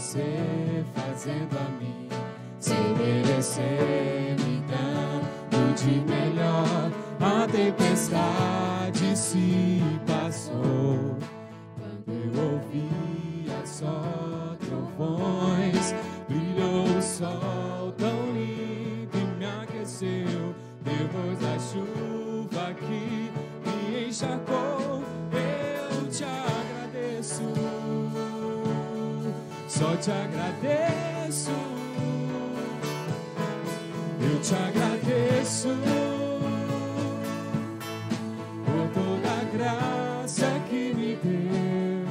você fazendo a mim, sem merecer, me dando de melhor. A tempestade se passou quando eu ouvia só trovões. Brilhou o sol tão lindo e me aqueceu. Depois da chuva que me encharcou, eu te agradeço, só te agradeço. Eu te agradeço por toda a graça que me deu,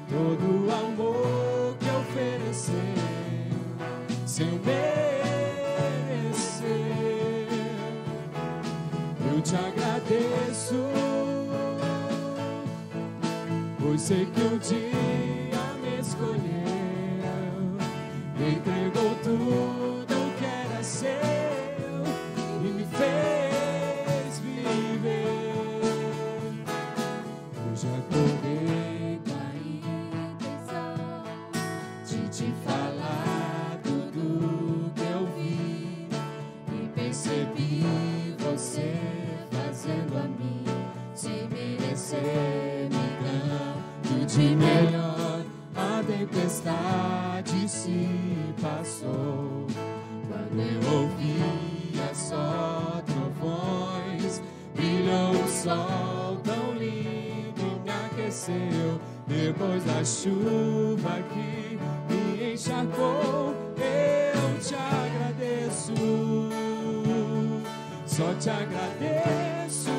todo o amor que ofereceu, sem merecer. Eu te agradeço, pois sei que um dia me escolheu, me entregou tudo que era seu e me fez viver. Eu já acordei com a intenção de te falar tudo que eu vi e percebi você fazendo a mim, sem merecer, me dando de melhor. A tempestade se passou quando eu ouvia só trovões. Brilhou o sol tão lindo e me aqueceu. Depois da chuva que me encharcou, eu te agradeço, só te agradeço.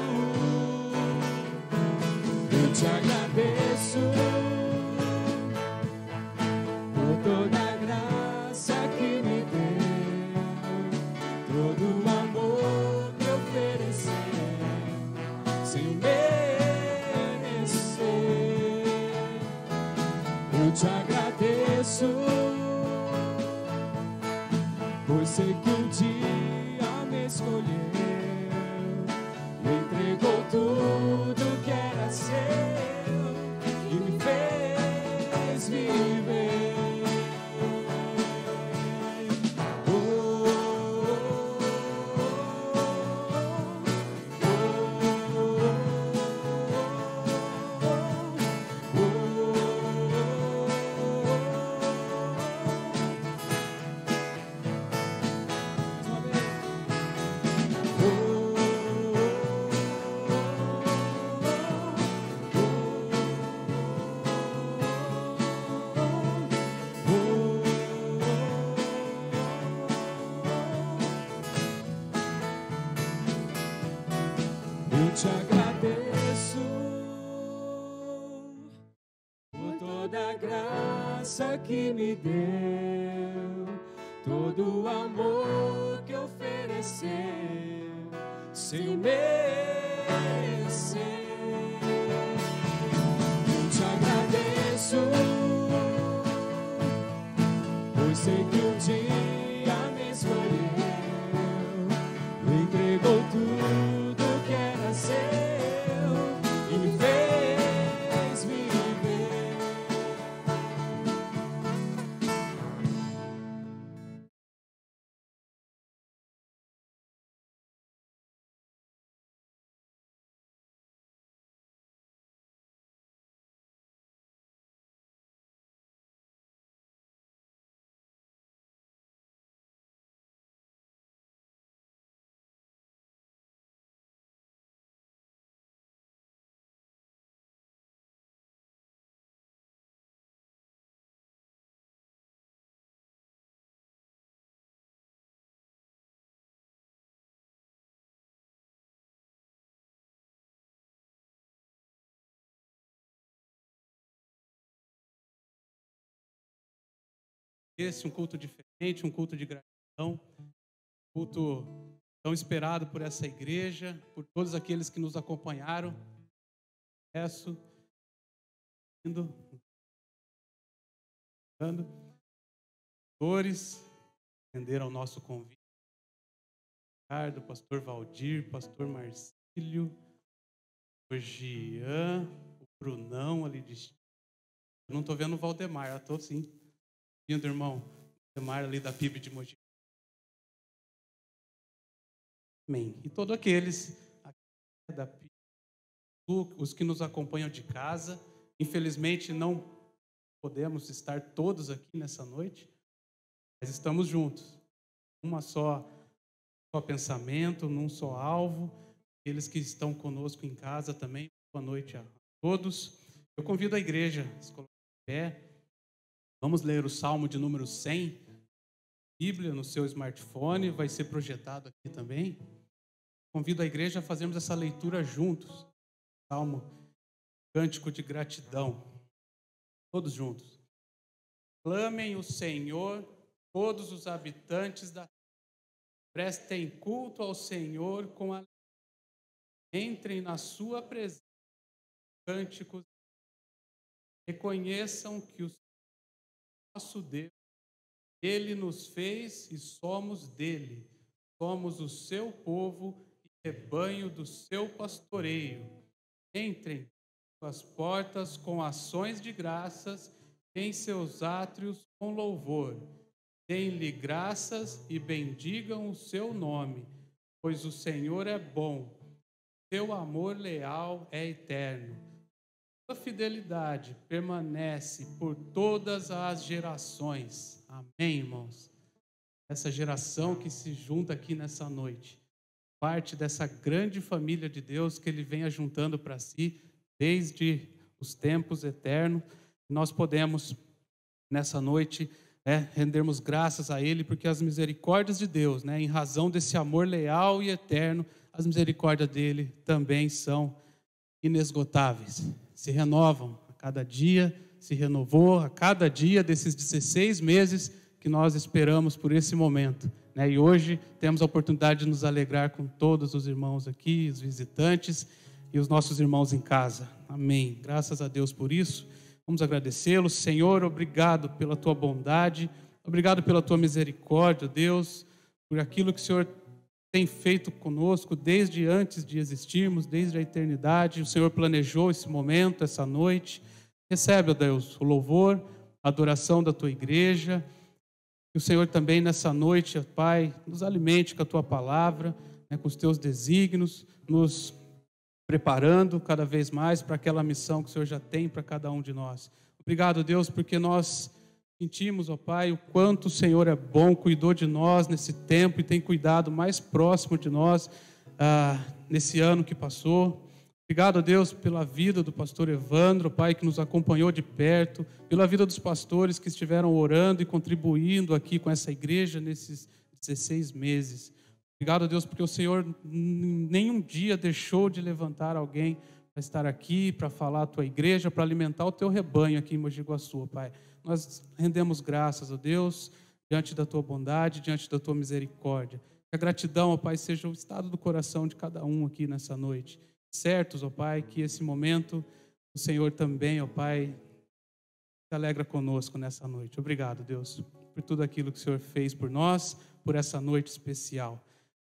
Eu te agradeço por toda a graça que me deu, todo o amor que ofereceu, sem merecer. Eu te agradeço, pois sei que um dia me escolheu, me entregou tudo que era seu e me fez viver. Eu te agradeço por toda a graça que me deu, todo o amor que ofereceu, sem merecer. Eu te agradeço, pois sei que um dia me escolheu, me entregou tudo que era seu e me fez viver. Esse um culto diferente, um culto de gratidão, um culto tão esperado por essa igreja, por todos aqueles que nos acompanharam. Peço, indo, pastores, atenderam ao nosso convite. Ricardo, pastor Valdir, pastor Marcílio, pastor Jean, o Brunão ali de... Eu não estou vendo o Valdemar, eu estou sim. Vindo, irmão, Demar ali da PIB de Mogi. Amém. E todos aqueles aqui da PIB, os que nos acompanham de casa, infelizmente não podemos estar todos aqui nessa noite, mas estamos juntos. Uma só pensamento, num só alvo. Aqueles que estão conosco em casa também, boa noite a todos. Eu convido a igreja a se colocar em pé. Vamos ler o Salmo de número 100, Bíblia no seu smartphone, vai ser projetado aqui também. Convido a igreja a fazermos essa leitura juntos. Salmo, cântico de gratidão. Todos juntos. Clamem o Senhor, todos os habitantes da terra. Prestem culto ao Senhor com alegria. Entrem na sua presença. Cânticos. Reconheçam que o Senhor é nosso Deus. Ele nos fez e somos dele. Somos o seu povo e rebanho do seu pastoreio. Entrem nas portas com ações de graças, em seus átrios com louvor. Deem-lhe graças e bendigam o seu nome, pois o Senhor é bom. Seu amor leal é eterno. Sua fidelidade permanece por todas as gerações. Amém, irmãos? Essa geração que se junta aqui nessa noite, parte dessa grande família de Deus que Ele vem ajuntando para si desde os tempos eternos. Nós podemos, nessa noite, rendermos graças a Ele, porque as misericórdias de Deus, em razão desse amor leal e eterno, as misericórdias dele também são inesgotáveis. Se renovam a cada dia, se renovou a cada dia desses 16 meses que nós esperamos por esse momento. E hoje temos a oportunidade de nos alegrar com todos os irmãos aqui, os visitantes e os nossos irmãos em casa. Amém. Graças a Deus por isso. Vamos agradecê-lo. Senhor, obrigado pela tua bondade, obrigado pela tua misericórdia, Deus, por aquilo que o Senhor tem feito conosco desde antes de existirmos, desde a eternidade. O Senhor planejou esse momento, essa noite. Recebe, ó Deus, o louvor, a adoração da tua igreja. Que o Senhor também nessa noite, ó Pai, nos alimente com a tua palavra, com os teus desígnios, nos preparando cada vez mais para aquela missão que o Senhor já tem para cada um de nós. Obrigado, Deus, porque nós sentimos, ó Pai, o quanto o Senhor é bom, cuidou de nós nesse tempo e tem cuidado mais próximo de nós nesse ano que passou. Obrigado, Deus, pela vida do pastor Evandro, Pai, que nos acompanhou de perto, pela vida dos pastores que estiveram orando e contribuindo aqui com essa igreja nesses 16 meses. Obrigado, Deus, porque o Senhor nenhum dia deixou de levantar alguém para estar aqui, para falar a tua igreja, para alimentar o teu rebanho aqui em Mogi Guaçu, Pai. Nós rendemos graças a Deus, diante da tua bondade, diante da tua misericórdia. Que a gratidão, ó Pai, seja o estado do coração de cada um aqui nessa noite. Certos, ó Pai, que esse momento o Senhor também, ó Pai, se alegra conosco nessa noite. Obrigado, Deus, por tudo aquilo que o Senhor fez por nós, por essa noite especial.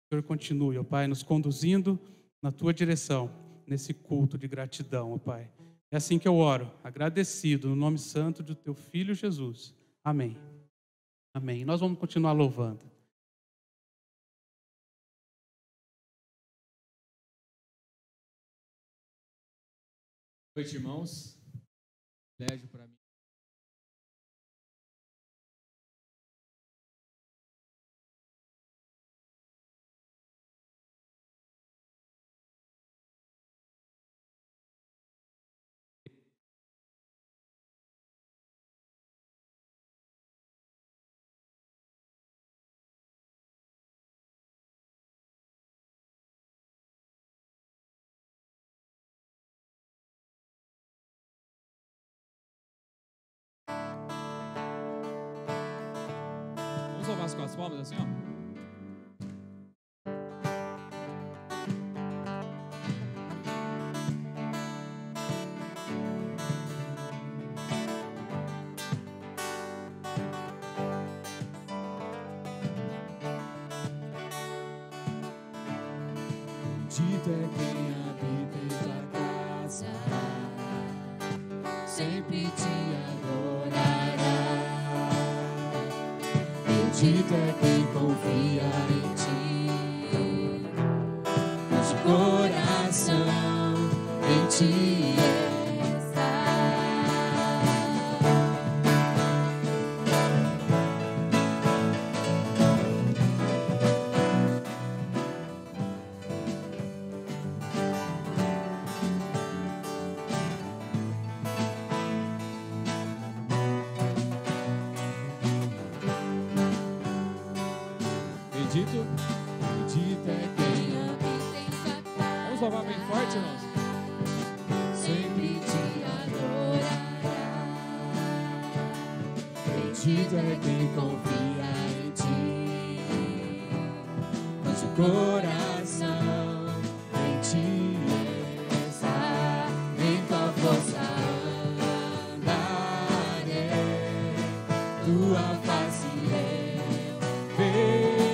O Senhor continue, ó Pai, nos conduzindo na tua direção, nesse culto de gratidão, ó Pai. É assim que eu oro, agradecido, no nome santo do teu Filho Jesus. Amém. Amém. Nós vamos continuar louvando. Boa noite, irmãos. Privilégio para mim. Vamos louvar com as palmas assim, ó. Bendito é quem habita em tua casa, sempre te adorará. Bendito é quem confia em ti, cujo coração em ti está. Bendito é quem habita em tua casa. Vamos louvar bem forte, irmãos. Sempre te adorará. Bendito é quem confia em ti, cujo coração em ti está. Em tua força andarei, tua face eu verei.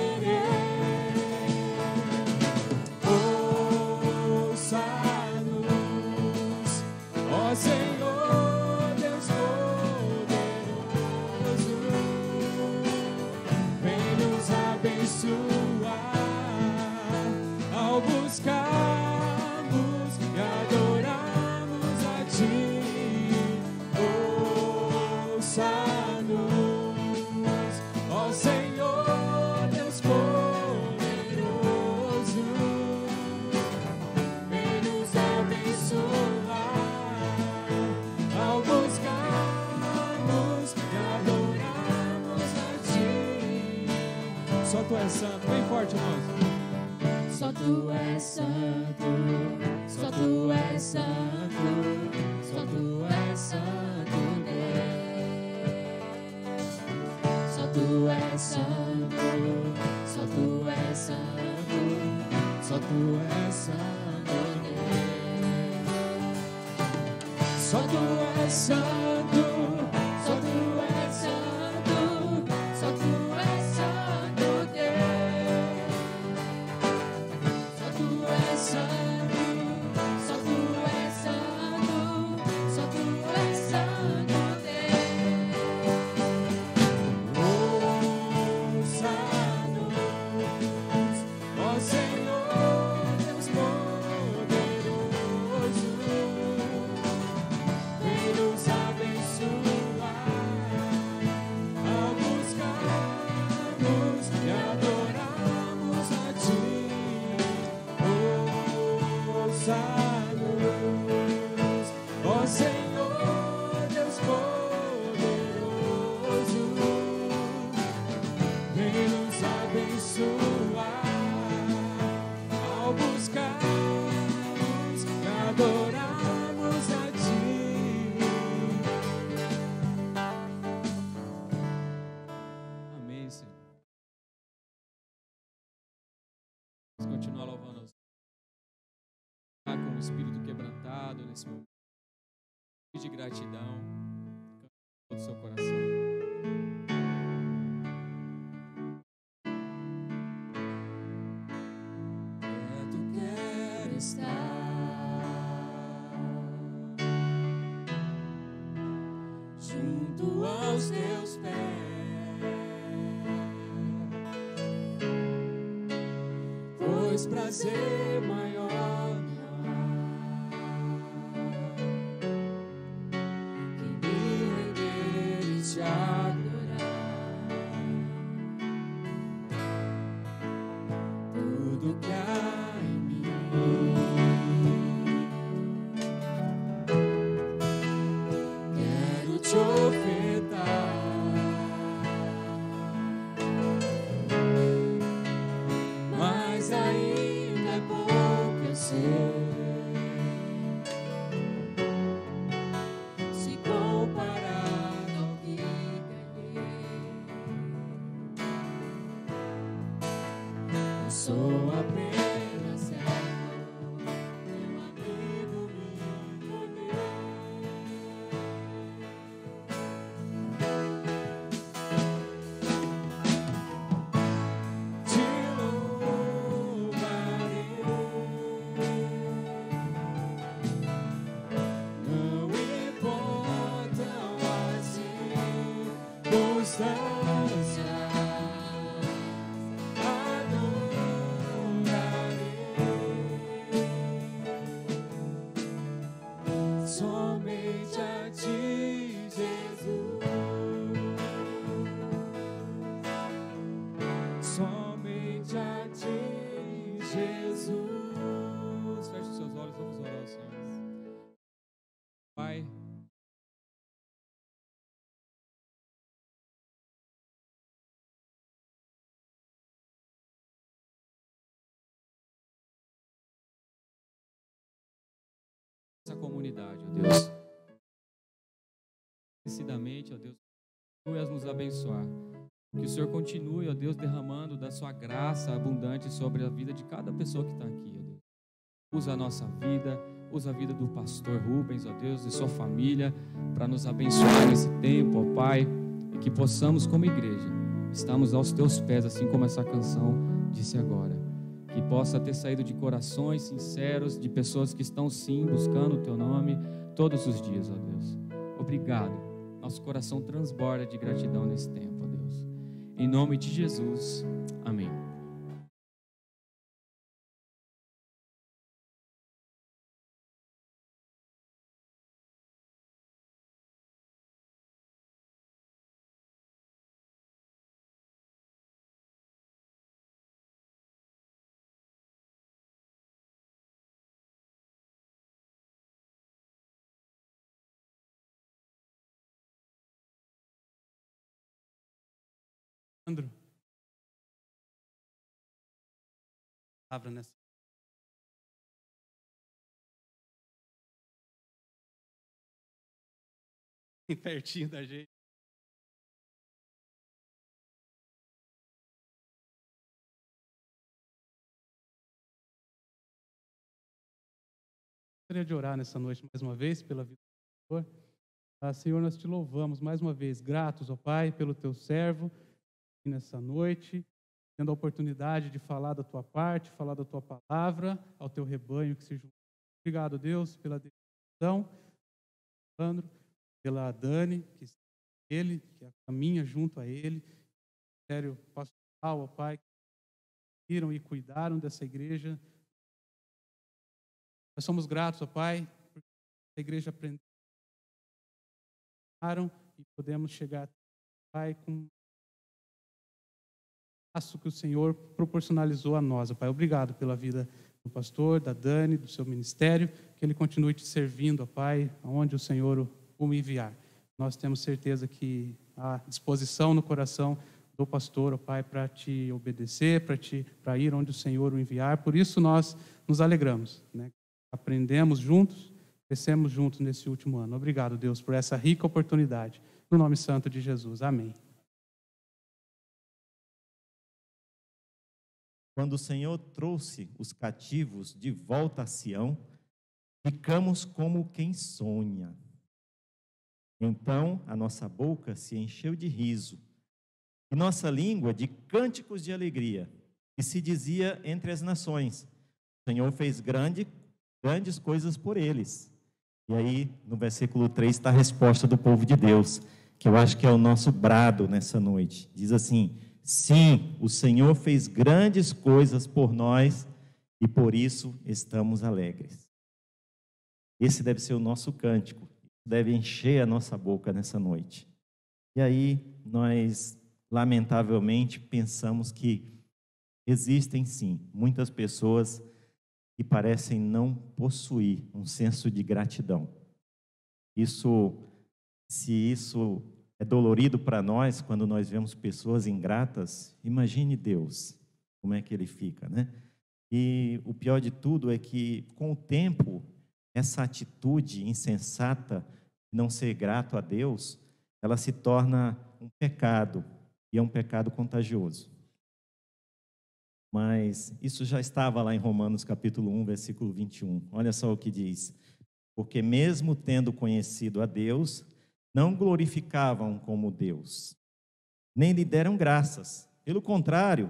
Senhor Deus poderoso, vem nos abençoar ao buscarmos e adorarmos a ti. Ouça-nos, ó Senhor Deus poderoso, vem nos abençoar ao buscarmos e adorarmos a ti. Só tu és santo, bem forte, irmãos. Só tu és santo, só tu és santo, só tu és santo, Deus. Só tu és santo, só tu és santo, só tu és santo, Deus. Só tu és santo, só tu és santo, só tu és santo, Deus. Só tu és santo, só tu és santo, só tu és santo, Deus. Ouça-nos, ó Senhor Deus poderoso, vem nos abençoar ao buscarmos e adorarmos a ti. Ouça-nos, ó Senhor Deus poderoso, vem nos abençoar ao buscarmos e adorarmos a ti. Amém, Senhor. Vamos continuar louvando ao Senhor. Com o espírito quebrantado nesse momento de gratidão, com todo o seu coração. Perto quero estar, junto aos teus pés, pois prazer maior não há que me render e te adorar. Tudo que há em mim quero te ofertar. Mas ainda é pouco, eu sei, se comparado ao que ganhei. Eu sou apenas servo, meu amigo me tornei. Te louvarei, não importam as circunstâncias. essa comunidade, ó Deus. Decididamente, ó Deus, continue a nos abençoar. Que o Senhor continue, ó Deus, derramando da sua graça abundante sobre a vida de cada pessoa que está aqui, ó Deus. Usa a nossa vida, usa a vida do pastor Rubens, ó Deus, e sua família, para nos abençoar nesse tempo, ó Pai, e que possamos, como igreja, estamos aos teus pés, assim como essa canção disse agora. Que possa ter saído de corações sinceros, de pessoas que estão sim buscando o teu nome todos os dias, ó Deus. Obrigado. Nosso coração transborda de gratidão nesse tempo, ó Deus. Em nome de Jesus. Amém. Sandro, palavra nessa. Pertinho da gente. Gostaria de orar nessa noite mais uma vez pela vida do Senhor. Senhor, nós te louvamos mais uma vez, gratos, ó Pai, pelo teu servo nessa noite, tendo a oportunidade de falar da tua parte, falar da tua palavra ao teu rebanho que se junta. Obrigado, Deus, pela dedicação, Sandro, pela Dani, que está com ele, que caminha junto a ele, sério, pastoral, ó Pai, que viram e cuidaram dessa igreja. Nós somos gratos, ó Pai, porque a igreja aprendeu e podemos chegar, Pai, com o que o Senhor proporcionalizou a nós, ó Pai. Obrigado pela vida do pastor, da Dani, do seu ministério, que ele continue te servindo, ó Pai, aonde o Senhor o enviar. Nós temos certeza que há disposição no coração do pastor, ó Pai, para te obedecer, para ir onde o Senhor o enviar. Por isso nós nos alegramos, né? Aprendemos juntos, crescemos juntos nesse último ano. Obrigado, Deus, por essa rica oportunidade. No nome santo de Jesus. Amém. Quando o Senhor trouxe os cativos de volta a Sião, ficamos como quem sonha. Então a nossa boca se encheu de riso, e nossa língua de cânticos de alegria, e se dizia entre as nações: o Senhor fez grandes coisas por eles. E aí, no versículo 3, está a resposta do povo de Deus, que eu acho que é o nosso brado nessa noite. Diz assim: sim, o Senhor fez grandes coisas por nós e por isso estamos alegres. Esse deve ser o nosso cântico, deve encher a nossa boca nessa noite. E aí, nós, lamentavelmente, pensamos que existem sim muitas pessoas que parecem não possuir um senso de gratidão. Se isso é dolorido para nós, quando nós vemos pessoas ingratas, imagine Deus, como é que ele fica, né? E o pior de tudo é que, com o tempo, essa atitude insensata de não ser grato a Deus, ela se torna um pecado, e é um pecado contagioso. Mas isso já estava lá em Romanos capítulo 1, versículo 21. Olha só o que diz: porque mesmo tendo conhecido a Deus, não glorificavam como Deus, nem lhe deram graças. Pelo contrário,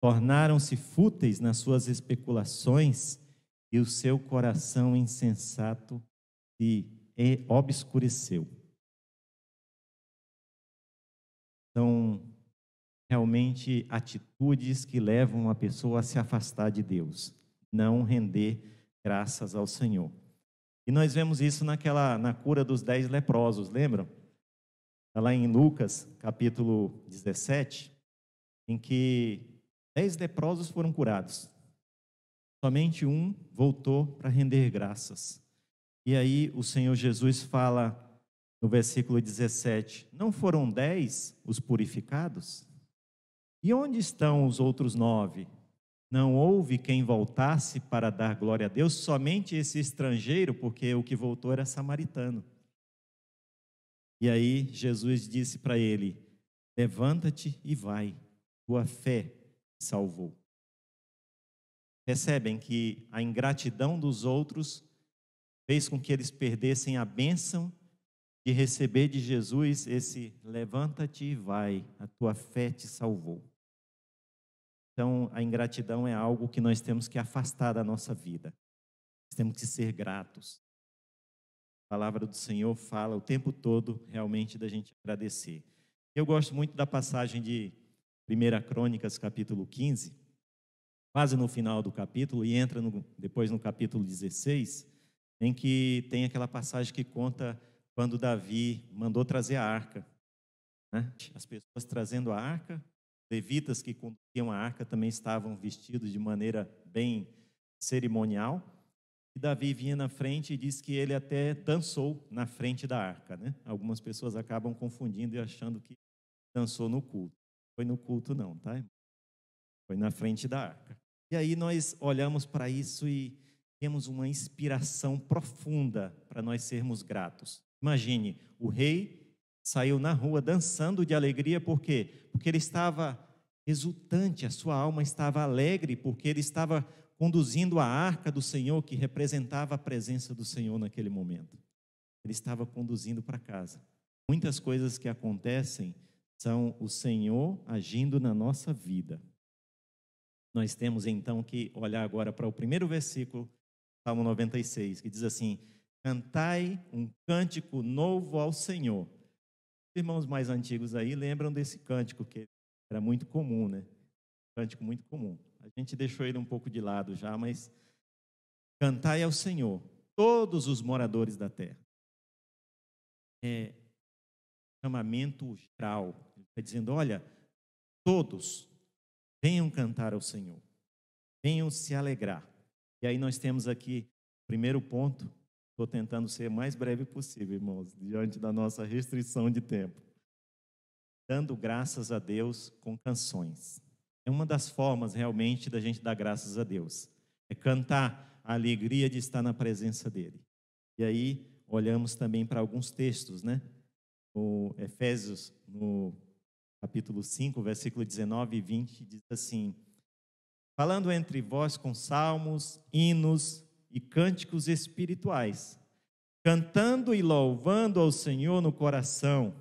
tornaram-se fúteis nas suas especulações, e o seu coração insensato se obscureceu. São realmente atitudes que levam a pessoa a se afastar de Deus, não render graças ao Senhor. E nós vemos isso na cura dos 10 leprosos, lembram? Está lá em Lucas, capítulo 17, em que 10 leprosos foram curados. Somente um voltou para render graças. E aí o Senhor Jesus fala no versículo 17, não foram 10 os purificados? E onde estão os outros 9? não houve quem voltasse para dar glória a Deus, somente esse estrangeiro, porque o que voltou era samaritano. E aí Jesus disse para ele: levanta-te e vai, tua fé te salvou. Percebem que a ingratidão dos outros fez com que eles perdessem a bênção de receber de Jesus esse levanta-te e vai, a tua fé te salvou. Então, a ingratidão é algo que nós temos que afastar da nossa vida. Nós temos que ser gratos. A palavra do Senhor fala o tempo todo realmente da gente agradecer. Eu gosto muito da passagem de 1 Crônicas, capítulo 15, quase no final do capítulo, e entra depois no capítulo 16, em que tem aquela passagem que conta quando Davi mandou trazer a arca, né? As pessoas trazendo a arca, levitas que conduziam a arca também estavam vestidos de maneira bem cerimonial, e Davi vinha na frente e diz que ele até dançou na frente da arca, né? Algumas pessoas acabam confundindo e achando que dançou no culto. Foi no culto não, tá, irmão? Foi na frente da arca. E aí nós olhamos para isso e temos uma inspiração profunda para nós sermos gratos. Imagine, o rei saiu na rua dançando de alegria, por quê? Porque ele estava exultante, a sua alma estava alegre, porque ele estava conduzindo a arca do Senhor, que representava a presença do Senhor naquele momento. Ele estava conduzindo para casa. Muitas coisas que acontecem são o Senhor agindo na nossa vida. Nós temos então que olhar agora para o primeiro versículo, Salmo 96, que diz assim: cantai um cântico novo ao Senhor. Os irmãos mais antigos aí lembram desse cântico, que era muito comum, né? Cântico muito comum. A gente deixou ele um pouco de lado já, mas cantai ao Senhor, todos os moradores da terra. É chamamento geral. Ele está dizendo: olha, todos venham cantar ao Senhor, venham se alegrar. E aí nós temos aqui o primeiro ponto. Estou tentando ser o mais breve possível, irmãos, diante da nossa restrição de tempo. Dando graças a Deus com canções. É uma das formas realmente da gente dar graças a Deus. É cantar a alegria de estar na presença dEle. E aí olhamos também para alguns textos, né? O Efésios, no capítulo 5, versículo 19 e 20, diz assim: falando entre vós com salmos, hinos e cânticos espirituais, cantando e louvando ao Senhor no coração,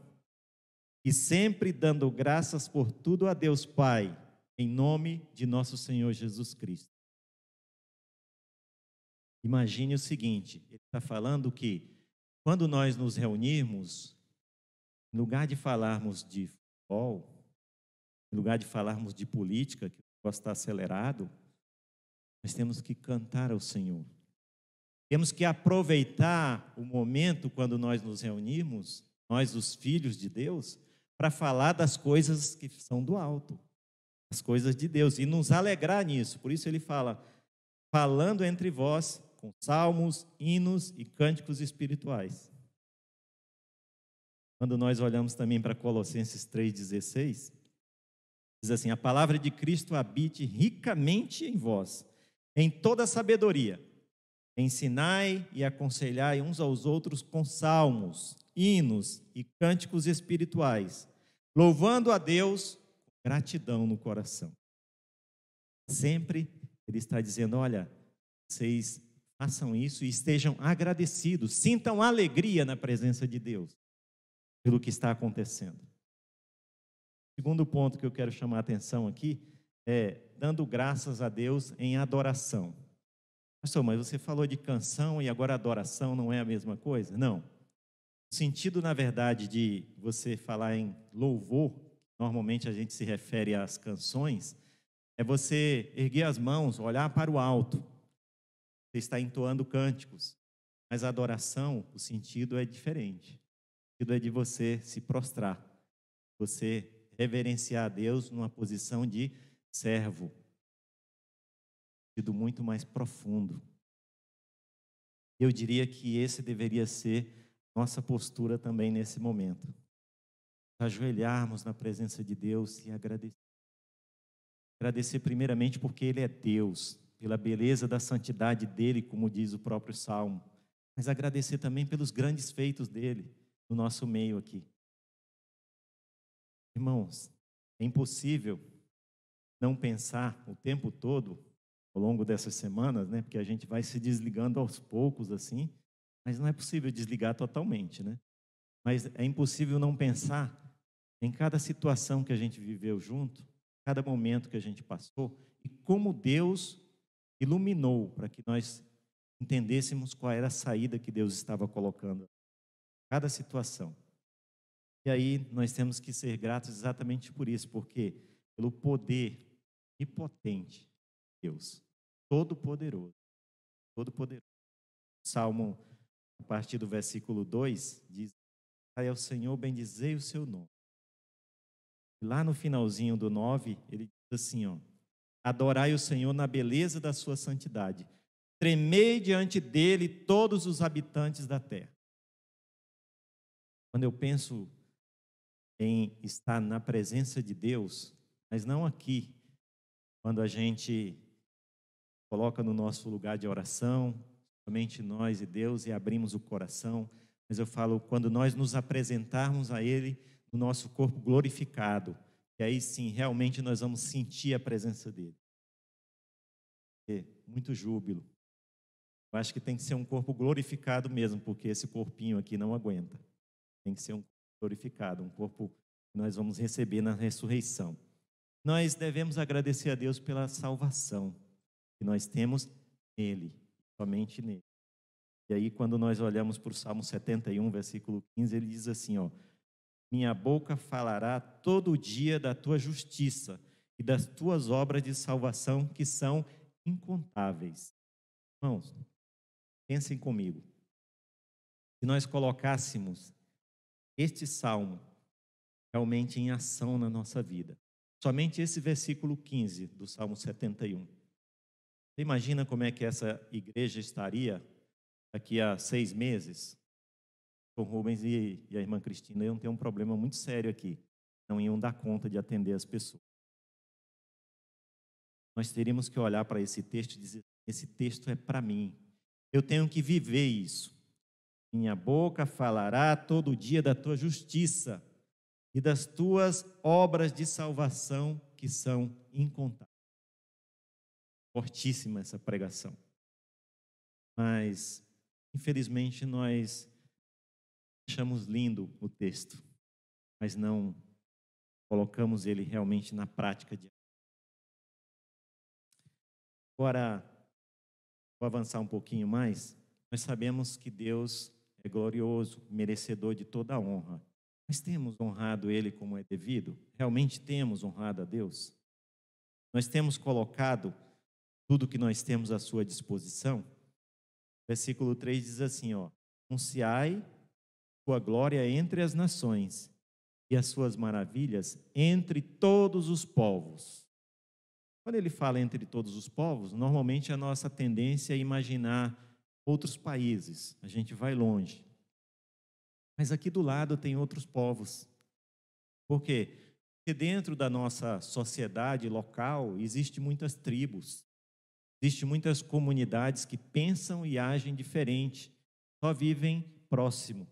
e sempre dando graças por tudo a Deus Pai, em nome de nosso Senhor Jesus Cristo. Imagine o seguinte, ele está falando que quando nós nos reunirmos, em lugar de falarmos de futebol, em lugar de falarmos de política, que o negócio está acelerado, nós temos que cantar ao Senhor. Temos que aproveitar o momento quando nós nos reunimos, nós os filhos de Deus, para falar das coisas que são do alto, as coisas de Deus, e nos alegrar nisso. Por isso ele fala, falando entre vós com salmos, hinos e cânticos espirituais. Quando nós olhamos também para Colossenses 3,16, diz assim: a palavra de Cristo habite ricamente em vós, em toda sabedoria. Ensinai e aconselhai uns aos outros com salmos, hinos e cânticos espirituais, louvando a Deus com gratidão no coração. Sempre ele está dizendo: olha, vocês façam isso e estejam agradecidos, sintam alegria na presença de Deus pelo que está acontecendo. O segundo ponto que eu quero chamar a atenção aqui é dando graças a Deus em adoração. Pastor, mas você falou de canção e agora adoração não é a mesma coisa? Não. O sentido, na verdade, de você falar em louvor, normalmente a gente se refere às canções, é você erguer as mãos, olhar para o alto. Você está entoando cânticos. Mas a adoração, o sentido é diferente. O sentido é de você se prostrar, você reverenciar a Deus numa posição de servo. Muito mais profundo. Eu diria que esse deveria ser nossa postura também nesse momento. Ajoelharmos na presença de Deus e agradecer. Agradecer primeiramente porque Ele é Deus, pela beleza da santidade dEle, como diz o próprio Salmo. Mas agradecer também pelos grandes feitos dEle no nosso meio aqui. Irmãos, é impossível não pensar o tempo todo, ao longo dessas semanas, né? Porque a gente vai se desligando aos poucos, assim, mas não é possível desligar totalmente, né? Mas é impossível não pensar em cada situação que a gente viveu junto, cada momento que a gente passou, e como Deus iluminou para que nós entendêssemos qual era a saída que Deus estava colocando em cada situação. E aí nós temos que ser gratos exatamente por isso, porque pelo poder onipotente de Deus, todo-poderoso, todo-poderoso. Salmo, a partir do versículo 2, diz: "Ai ao Senhor, bendizei o seu nome." E lá no finalzinho do 9, ele diz assim, ó: "Adorai o Senhor na beleza da sua santidade. Tremei diante dele todos os habitantes da terra." Quando eu penso em estar na presença de Deus, mas não aqui, quando a gente coloca no nosso lugar de oração, somente nós e Deus, e abrimos o coração, mas eu falo quando nós nos apresentarmos a Ele no nosso corpo glorificado, e aí sim, realmente nós vamos sentir a presença dEle. Muito júbilo. Eu acho que tem que ser um corpo glorificado mesmo, porque esse corpinho aqui não aguenta. Tem que ser um corpo glorificado, um corpo que nós vamos receber na ressurreição. Nós devemos agradecer a Deus pela salvação que nós temos nele, somente nele. E aí, quando nós olhamos para o Salmo 71, versículo 15, ele diz assim, ó: "Minha boca falará todo dia da tua justiça e das tuas obras de salvação, que são incontáveis." Irmãos, pensem comigo. Se nós colocássemos este salmo realmente em ação na nossa vida, somente esse versículo 15 do Salmo 71. Você imagina como é que essa igreja estaria daqui a 6 meses? O Rubens e a irmã Cristina iam ter um problema muito sério aqui. Não iam dar conta de atender as pessoas. Nós teríamos que olhar para esse texto e dizer: esse texto é para mim. Eu tenho que viver isso. Minha boca falará todo dia da tua justiça e das tuas obras de salvação, que são incontáveis. Fortíssima essa pregação. Mas, infelizmente, nós achamos lindo o texto, mas não colocamos ele realmente na prática diária. Agora, vou avançar um pouquinho mais. Nós sabemos que Deus é glorioso, merecedor de toda a honra. Nós temos honrado Ele como é devido? Realmente temos honrado a Deus? Nós temos colocado tudo que nós temos à sua disposição? Versículo 3 diz assim, ó: "Anunciai sua glória entre as nações e as suas maravilhas entre todos os povos." Quando ele fala entre todos os povos, normalmente a nossa tendência é imaginar outros países. A gente vai longe. Mas aqui do lado tem outros povos. Por quê? Porque dentro da nossa sociedade local existem muitas tribos, existem muitas comunidades que pensam e agem diferente, só vivem próximo.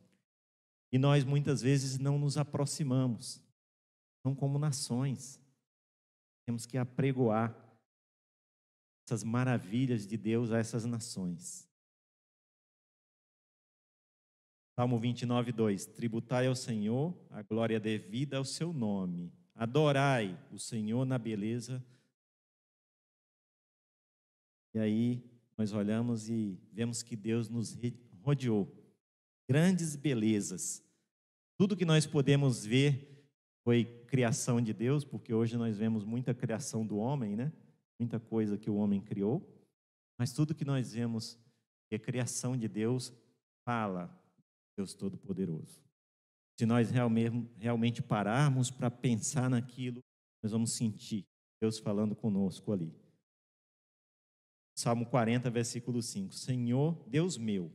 E nós muitas vezes não nos aproximamos. São como nações. Temos que apregoar essas maravilhas de Deus a essas nações. Salmo 29, 2. "Tributai ao Senhor a glória devida ao seu nome. Adorai o Senhor na beleza." E aí nós olhamos e vemos que Deus nos rodeou. Grandes belezas. Tudo que nós podemos ver foi criação de Deus, porque hoje nós vemos muita criação do homem, né? Muita coisa que o homem criou. Mas tudo que nós vemos que é criação de Deus, fala Deus Todo-Poderoso. Se nós realmente pararmos para pensar naquilo, nós vamos sentir Deus falando conosco ali. Salmo 40, versículo 5. "Senhor, Deus meu,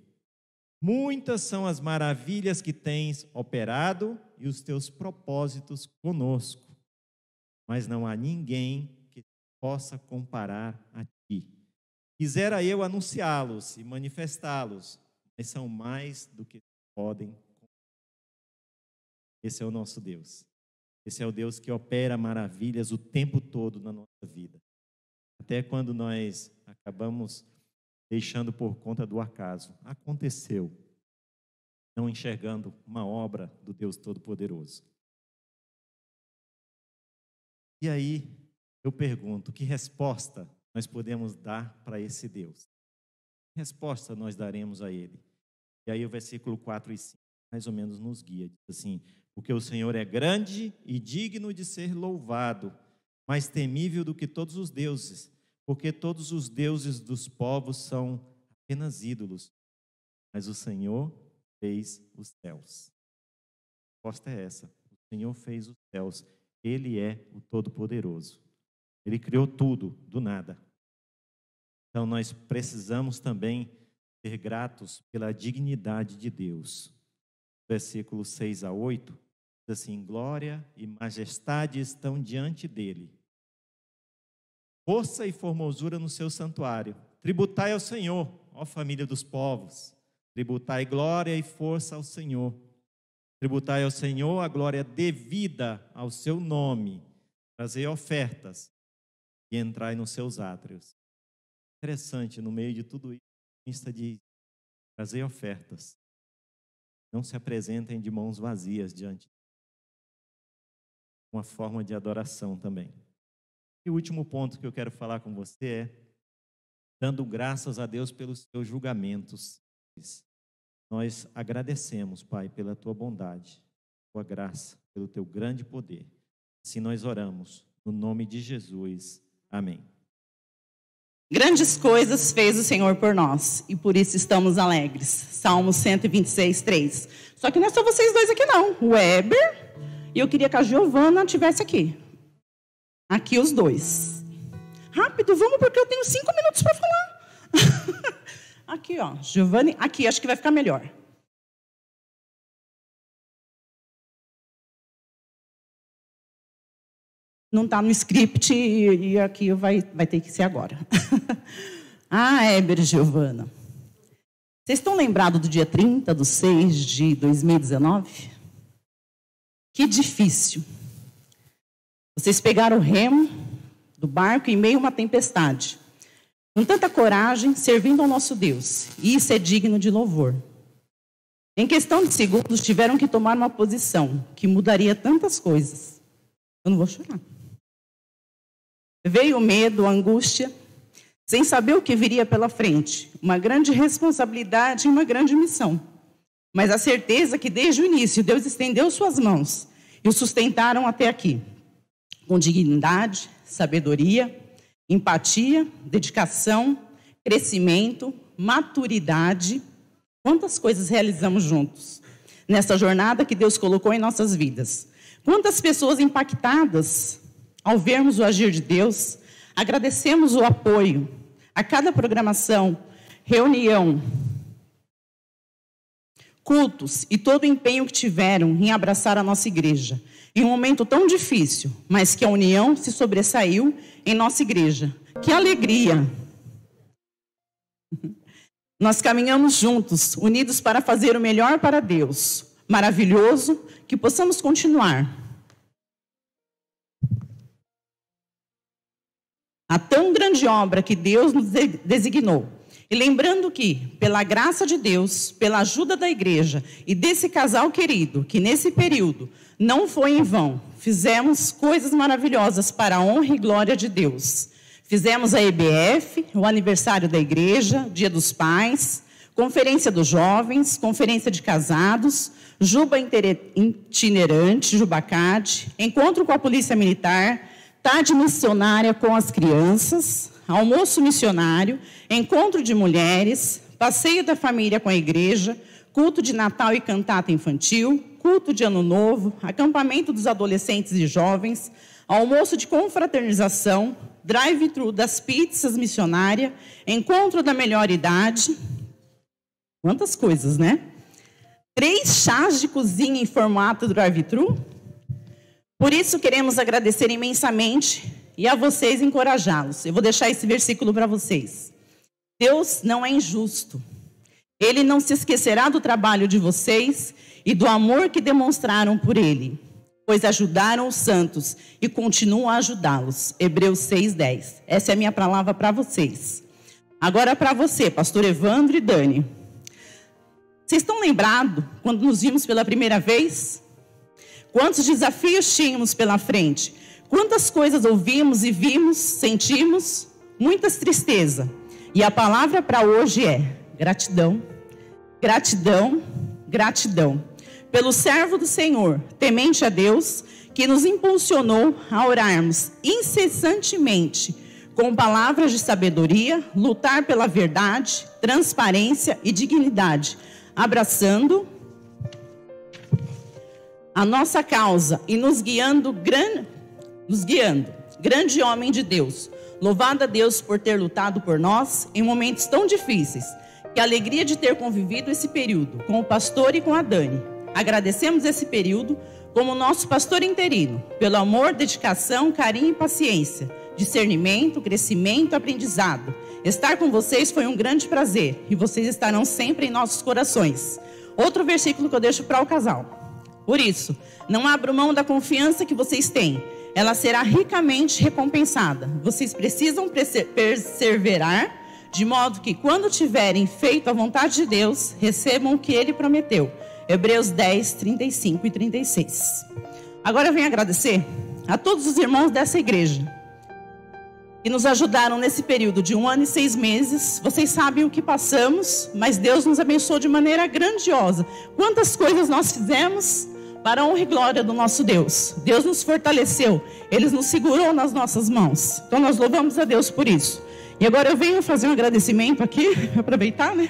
muitas são as maravilhas que tens operado e os teus propósitos conosco, mas não há ninguém que te possa comparar a ti. Quisera eu anunciá-los e manifestá-los, mas são mais do que podem. Esse é o nosso Deus. Esse é o Deus que opera maravilhas o tempo todo na nossa vida. Até quando nós acabamos deixando por conta do acaso. Aconteceu. Não enxergando uma obra do Deus Todo-Poderoso. E aí, eu pergunto, que resposta nós podemos dar para esse Deus? Que resposta nós daremos a Ele? E aí o versículo 4 e 5, mais ou menos nos guia. Diz assim, porque o Senhor é grande e digno de ser louvado, mais temível do que todos os deuses, porque todos os deuses dos povos são apenas ídolos, mas o Senhor fez os céus. A resposta é essa, o Senhor fez os céus, Ele é o Todo-Poderoso. Ele criou tudo, do nada. Então nós precisamos também ser gratos pela dignidade de Deus. Versículos 6 a 8, diz assim, glória e majestade estão diante dele. Força e formosura no seu santuário. Tributai ao Senhor, ó família dos povos. Tributai glória e força ao Senhor. Tributai ao Senhor a glória devida ao seu nome. Trazei ofertas e entrai nos seus átrios. Interessante, no meio de tudo isso, o salmista diz, trazei ofertas. Não se apresentem de mãos vazias diante de uma forma de adoração também. E o último ponto que eu quero falar com você é dando graças a Deus pelos seus julgamentos. Nós agradecemos, Pai, pela tua bondade, tua graça, pelo teu grande poder. Assim nós oramos, no nome de Jesus. Amém. Grandes coisas fez o Senhor por nós, e por isso estamos alegres. Salmo 126, 3. Só que não é só vocês dois aqui não, o Weber, e eu queria que a Giovana estivesse aqui. Aqui os dois. Rápido, vamos, porque eu tenho 5 minutos para falar. Aqui, ó, Giovanni, aqui, acho que vai ficar melhor. Não está no script e aqui vai ter que ser agora. Éber e Giovana. Vocês estão lembrados do dia 30/6/2019? Que difícil. Vocês pegaram o remo do barco em meio a uma tempestade. Com tanta coragem, servindo ao nosso Deus. E isso é digno de louvor. Em questão de segundos, tiveram que tomar uma posição que mudaria tantas coisas. Eu não vou chorar. Veio o medo, a angústia, sem saber o que viria pela frente. Uma grande responsabilidade e uma grande missão. Mas a certeza que desde o início Deus estendeu suas mãos e o sustentaram até aqui. Com dignidade, sabedoria, empatia, dedicação, crescimento, maturidade. Quantas coisas realizamos juntos nessa jornada que Deus colocou em nossas vidas. Quantas pessoas impactadas ao vermos o agir de Deus. Agradecemos o apoio a cada programação, reunião, cultos e todo o empenho que tiveram em abraçar a nossa igreja. Em um momento tão difícil, mas que a união se sobressaiu em nossa igreja. Que alegria! Nós caminhamos juntos, unidos para fazer o melhor para Deus. Maravilhoso, que possamos continuar a tão grande obra que Deus nos designou. E lembrando que, pela graça de Deus, pela ajuda da igreja e desse casal querido, que nesse período não foi em vão, fizemos coisas maravilhosas para a honra e glória de Deus. Fizemos a EBF, o aniversário da igreja, Dia dos Pais, Conferência dos Jovens, Conferência de Casados, Juba Itinerante, Jubacade, Encontro com a Polícia Militar, Tarde missionária com as crianças, almoço missionário, encontro de mulheres, passeio da família com a igreja, culto de Natal e cantata infantil, culto de Ano Novo, acampamento dos adolescentes e jovens, almoço de confraternização, drive-thru das pizzas missionária, encontro da melhor idade. Quantas coisas, né? 3 chás de cozinha em formato drive-thru. Por isso, queremos agradecer imensamente e a vocês encorajá-los. Eu vou deixar esse versículo para vocês. Deus não é injusto. Ele não se esquecerá do trabalho de vocês e do amor que demonstraram por Ele, pois ajudaram os santos e continuam a ajudá-los. Hebreus 6:10. Essa é a minha palavra para vocês. Agora para você, pastor Evandro e Dani. Vocês estão lembrados quando nos vimos pela primeira vez? Quantos desafios tínhamos pela frente? Quantas coisas ouvimos e vimos, sentimos? Muitas tristezas. E a palavra para hoje é gratidão, gratidão, gratidão. Pelo servo do Senhor, temente a Deus, que nos impulsionou a orarmos incessantemente, com palavras de sabedoria, lutar pela verdade, transparência e dignidade, abraçando a nossa causa e nos guiando, grande homem de Deus. Louvado a Deus por ter lutado por nós em momentos tão difíceis. Que alegria de ter convivido esse período com o pastor e com a Dani. Agradecemos esse período como nosso pastor interino, pelo amor, dedicação, carinho e paciência, discernimento, crescimento, aprendizado. Estar com vocês foi um grande prazer e vocês estarão sempre em nossos corações. Outro versículo que eu deixo para o casal. Por isso, não abram mão da confiança que vocês têm. Ela será ricamente recompensada. Vocês precisam perseverar, de modo que, quando tiverem feito a vontade de Deus, recebam o que Ele prometeu. Hebreus 10, 35 e 36. Agora eu venho agradecer a todos os irmãos dessa igreja que nos ajudaram nesse período de 1 ano e 6 meses. Vocês sabem o que passamos, mas Deus nos abençoou de maneira grandiosa. Quantas coisas nós fizemos para a honra e glória do nosso Deus. Deus nos fortaleceu, Ele nos segurou nas nossas mãos. Então nós louvamos a Deus por isso. E agora eu venho fazer um agradecimento aqui, aproveitar, né?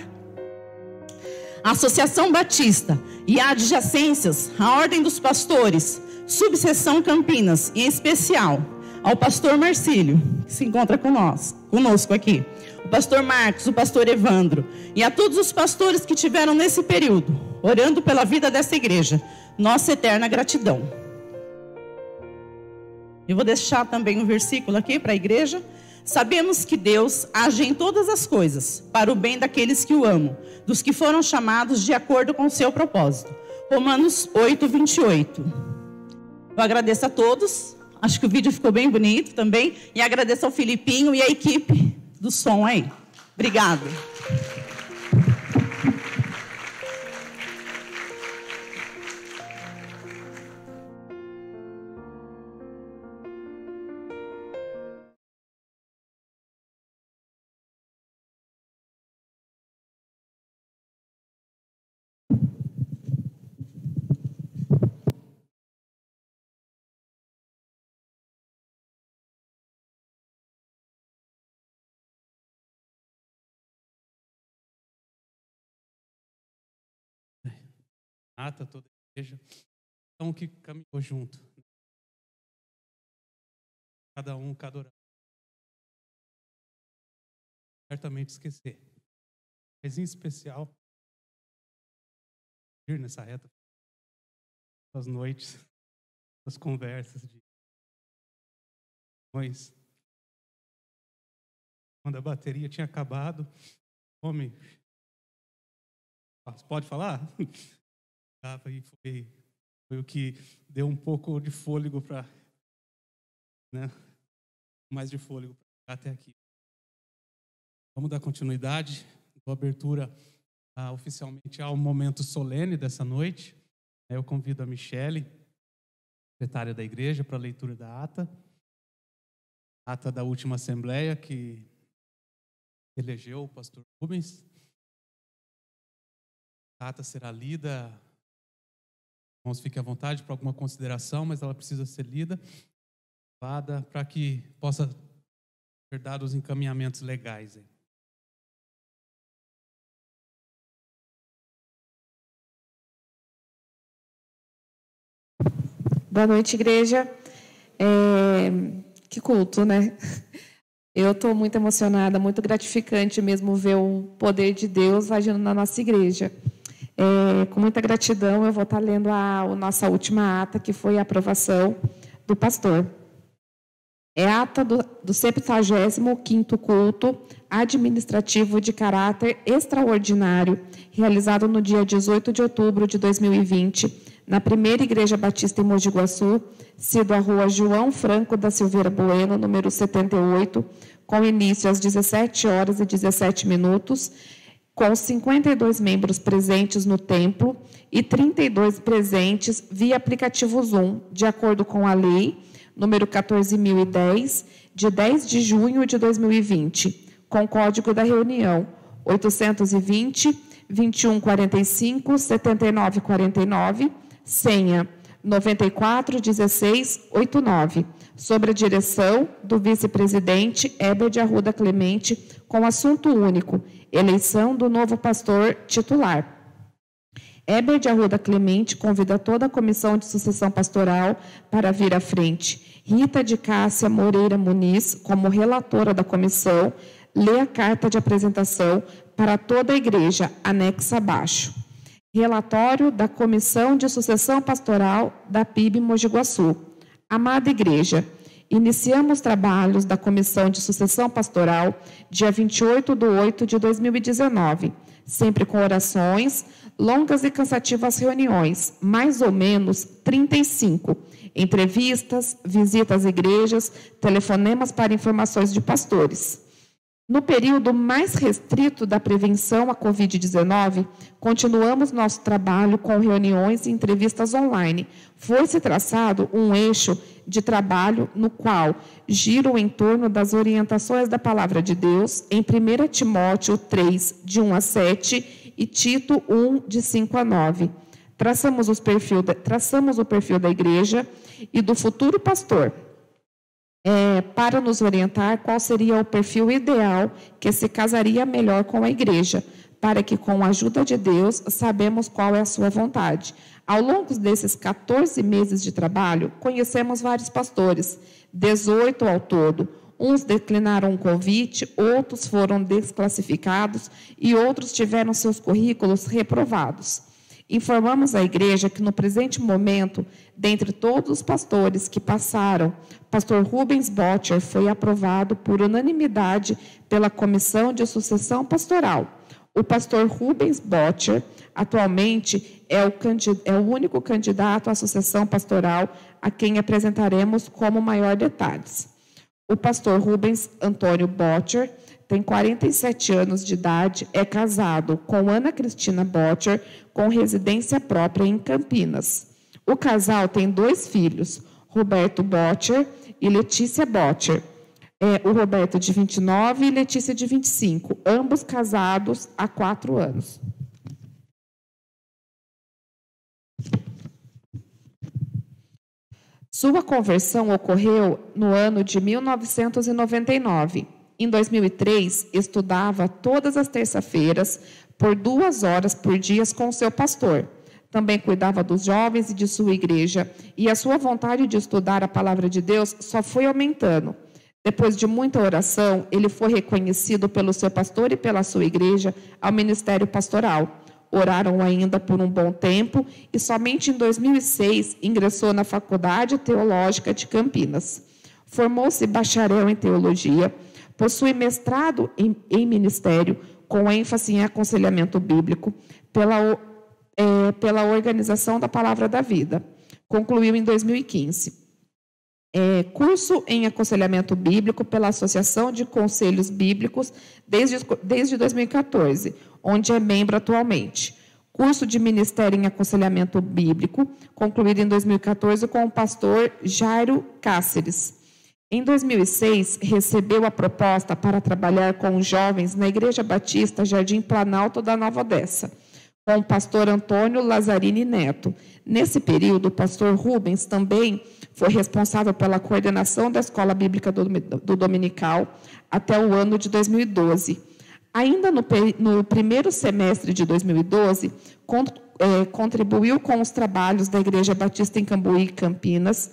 A Associação Batista e a adjacências, a Ordem dos Pastores, Subseção Campinas, em especial ao pastor Marcílio, que se encontra conosco aqui, o pastor Marcos, o pastor Evandro, e a todos os pastores que tiveram nesse período, orando pela vida dessa igreja, nossa eterna gratidão. Eu vou deixar também um versículo aqui para a igreja. Sabemos que Deus age em todas as coisas, para o bem daqueles que o amam, dos que foram chamados de acordo com o seu propósito. Romanos 8, 28. Eu agradeço a todos. Acho que o vídeo ficou bem bonito também. E agradeço ao Filipinho e à equipe do som aí. Obrigado. Toda a igreja, então que caminhou junto, cada oração, certamente esquecer, mas em especial ir nessa reta, as noites, as conversas de quando a bateria tinha acabado, homem, pode falar? E foi o que deu um pouco de fôlego para, né, mais de fôlego para chegar até aqui. Vamos dar continuidade, dou abertura oficialmente ao momento solene dessa noite. Eu convido a Michele, secretária da igreja, para a leitura da ata da última assembleia que elegeu o pastor Rubens. A ata será lida. Irmãos, fiquem à vontade para alguma consideração, mas ela precisa ser lida, para que possa ser dados os encaminhamentos legais. Boa noite, igreja. Que culto, né? Eu estou muito emocionada, muito gratificante mesmo ver o poder de Deus agindo na nossa igreja. Com muita gratidão, eu vou estar lendo a nossa última ata, que foi a aprovação do pastor. É ata do 75º culto administrativo de caráter extraordinário, realizado no dia 18 de outubro de 2020, na primeira Igreja Batista em Mogi Guaçu, sido a rua João Franco da Silveira Bueno, número 78, com início às 17h17, com 52 membros presentes no templo e 32 presentes via aplicativo Zoom, de acordo com a lei número 14.010, de 10 de junho de 2020, com código da reunião 820-2145-7949, senha 941689, sob a direção do vice-presidente Heber de Arruda Clemente, com assunto único: eleição do novo pastor titular. Heber de Arruda Clemente convida toda a comissão de sucessão pastoral para vir à frente. Rita de Cássia Moreira Muniz, como relatora da comissão, lê a carta de apresentação para toda a igreja, anexa abaixo. Relatório da Comissão de Sucessão Pastoral da PIB Mogi Guaçu. Amada igreja, iniciamos trabalhos da Comissão de Sucessão Pastoral dia 28/8/2019, sempre com orações, longas e cansativas reuniões, mais ou menos 35, entrevistas, visitas às igrejas, telefonemas para informações de pastores. No período mais restrito da prevenção à Covid-19, continuamos nosso trabalho com reuniões e entrevistas online. Foi-se traçado um eixo de trabalho no qual giram em torno das orientações da Palavra de Deus em 1 Timóteo 3, de 1 a 7 e Tito 1, de 5 a 9. Traçamos o perfil da igreja e do futuro pastor, para nos orientar qual seria o perfil ideal que se casaria melhor com a igreja, para que, com a ajuda de Deus, sabemos qual é a sua vontade. Ao longo desses 14 meses de trabalho, conhecemos vários pastores, 18 ao todo. Uns declinaram o convite, outros foram desclassificados e outros tiveram seus currículos reprovados. Informamos à igreja que, no presente momento, dentre todos os pastores que passaram, pastor Rubens Botcher foi aprovado por unanimidade pela Comissão de Sucessão Pastoral. O pastor Rubens Botcher, atualmente, é o único candidato à sucessão pastoral a quem apresentaremos como maior detalhes. O pastor Rubens Antônio Botcher tem 47 anos de idade, é casado com Ana Cristina Botcher, com residência própria em Campinas. O casal tem 2 filhos, Roberto Botcher e Letícia Botcher. O Roberto de 29 e Letícia de 25, ambos casados há 4 anos. Sua conversão ocorreu no ano de 1999. Em 2003, estudava todas as terças-feiras, por 2 horas por dia com seu pastor. Também cuidava dos jovens e de sua igreja, e a sua vontade de estudar a palavra de Deus só foi aumentando. Depois de muita oração, ele foi reconhecido pelo seu pastor e pela sua igreja ao ministério pastoral. Oraram ainda por um bom tempo e somente em 2006 ingressou na Faculdade Teológica de Campinas. Formou-se bacharel em teologia, possui mestrado em ministério, com ênfase em aconselhamento bíblico, pela Organização da Palavra da Vida. Concluiu em 2015. Curso em aconselhamento bíblico pela Associação de Conselhos Bíblicos desde 2014, onde é membro atualmente. Curso de Ministério em Aconselhamento Bíblico, concluído em 2014 com o pastor Jairo Cáceres. Em 2006, recebeu a proposta para trabalhar com jovens na Igreja Batista Jardim Planalto da Nova Odessa, com o pastor Antônio Lazzarini Neto. Nesse período, o pastor Rubens também foi responsável pela coordenação da Escola Bíblica do Dominical até o ano de 2012. Ainda no primeiro semestre de 2012, contribuiu com os trabalhos da Igreja Batista em Cambuí, Campinas.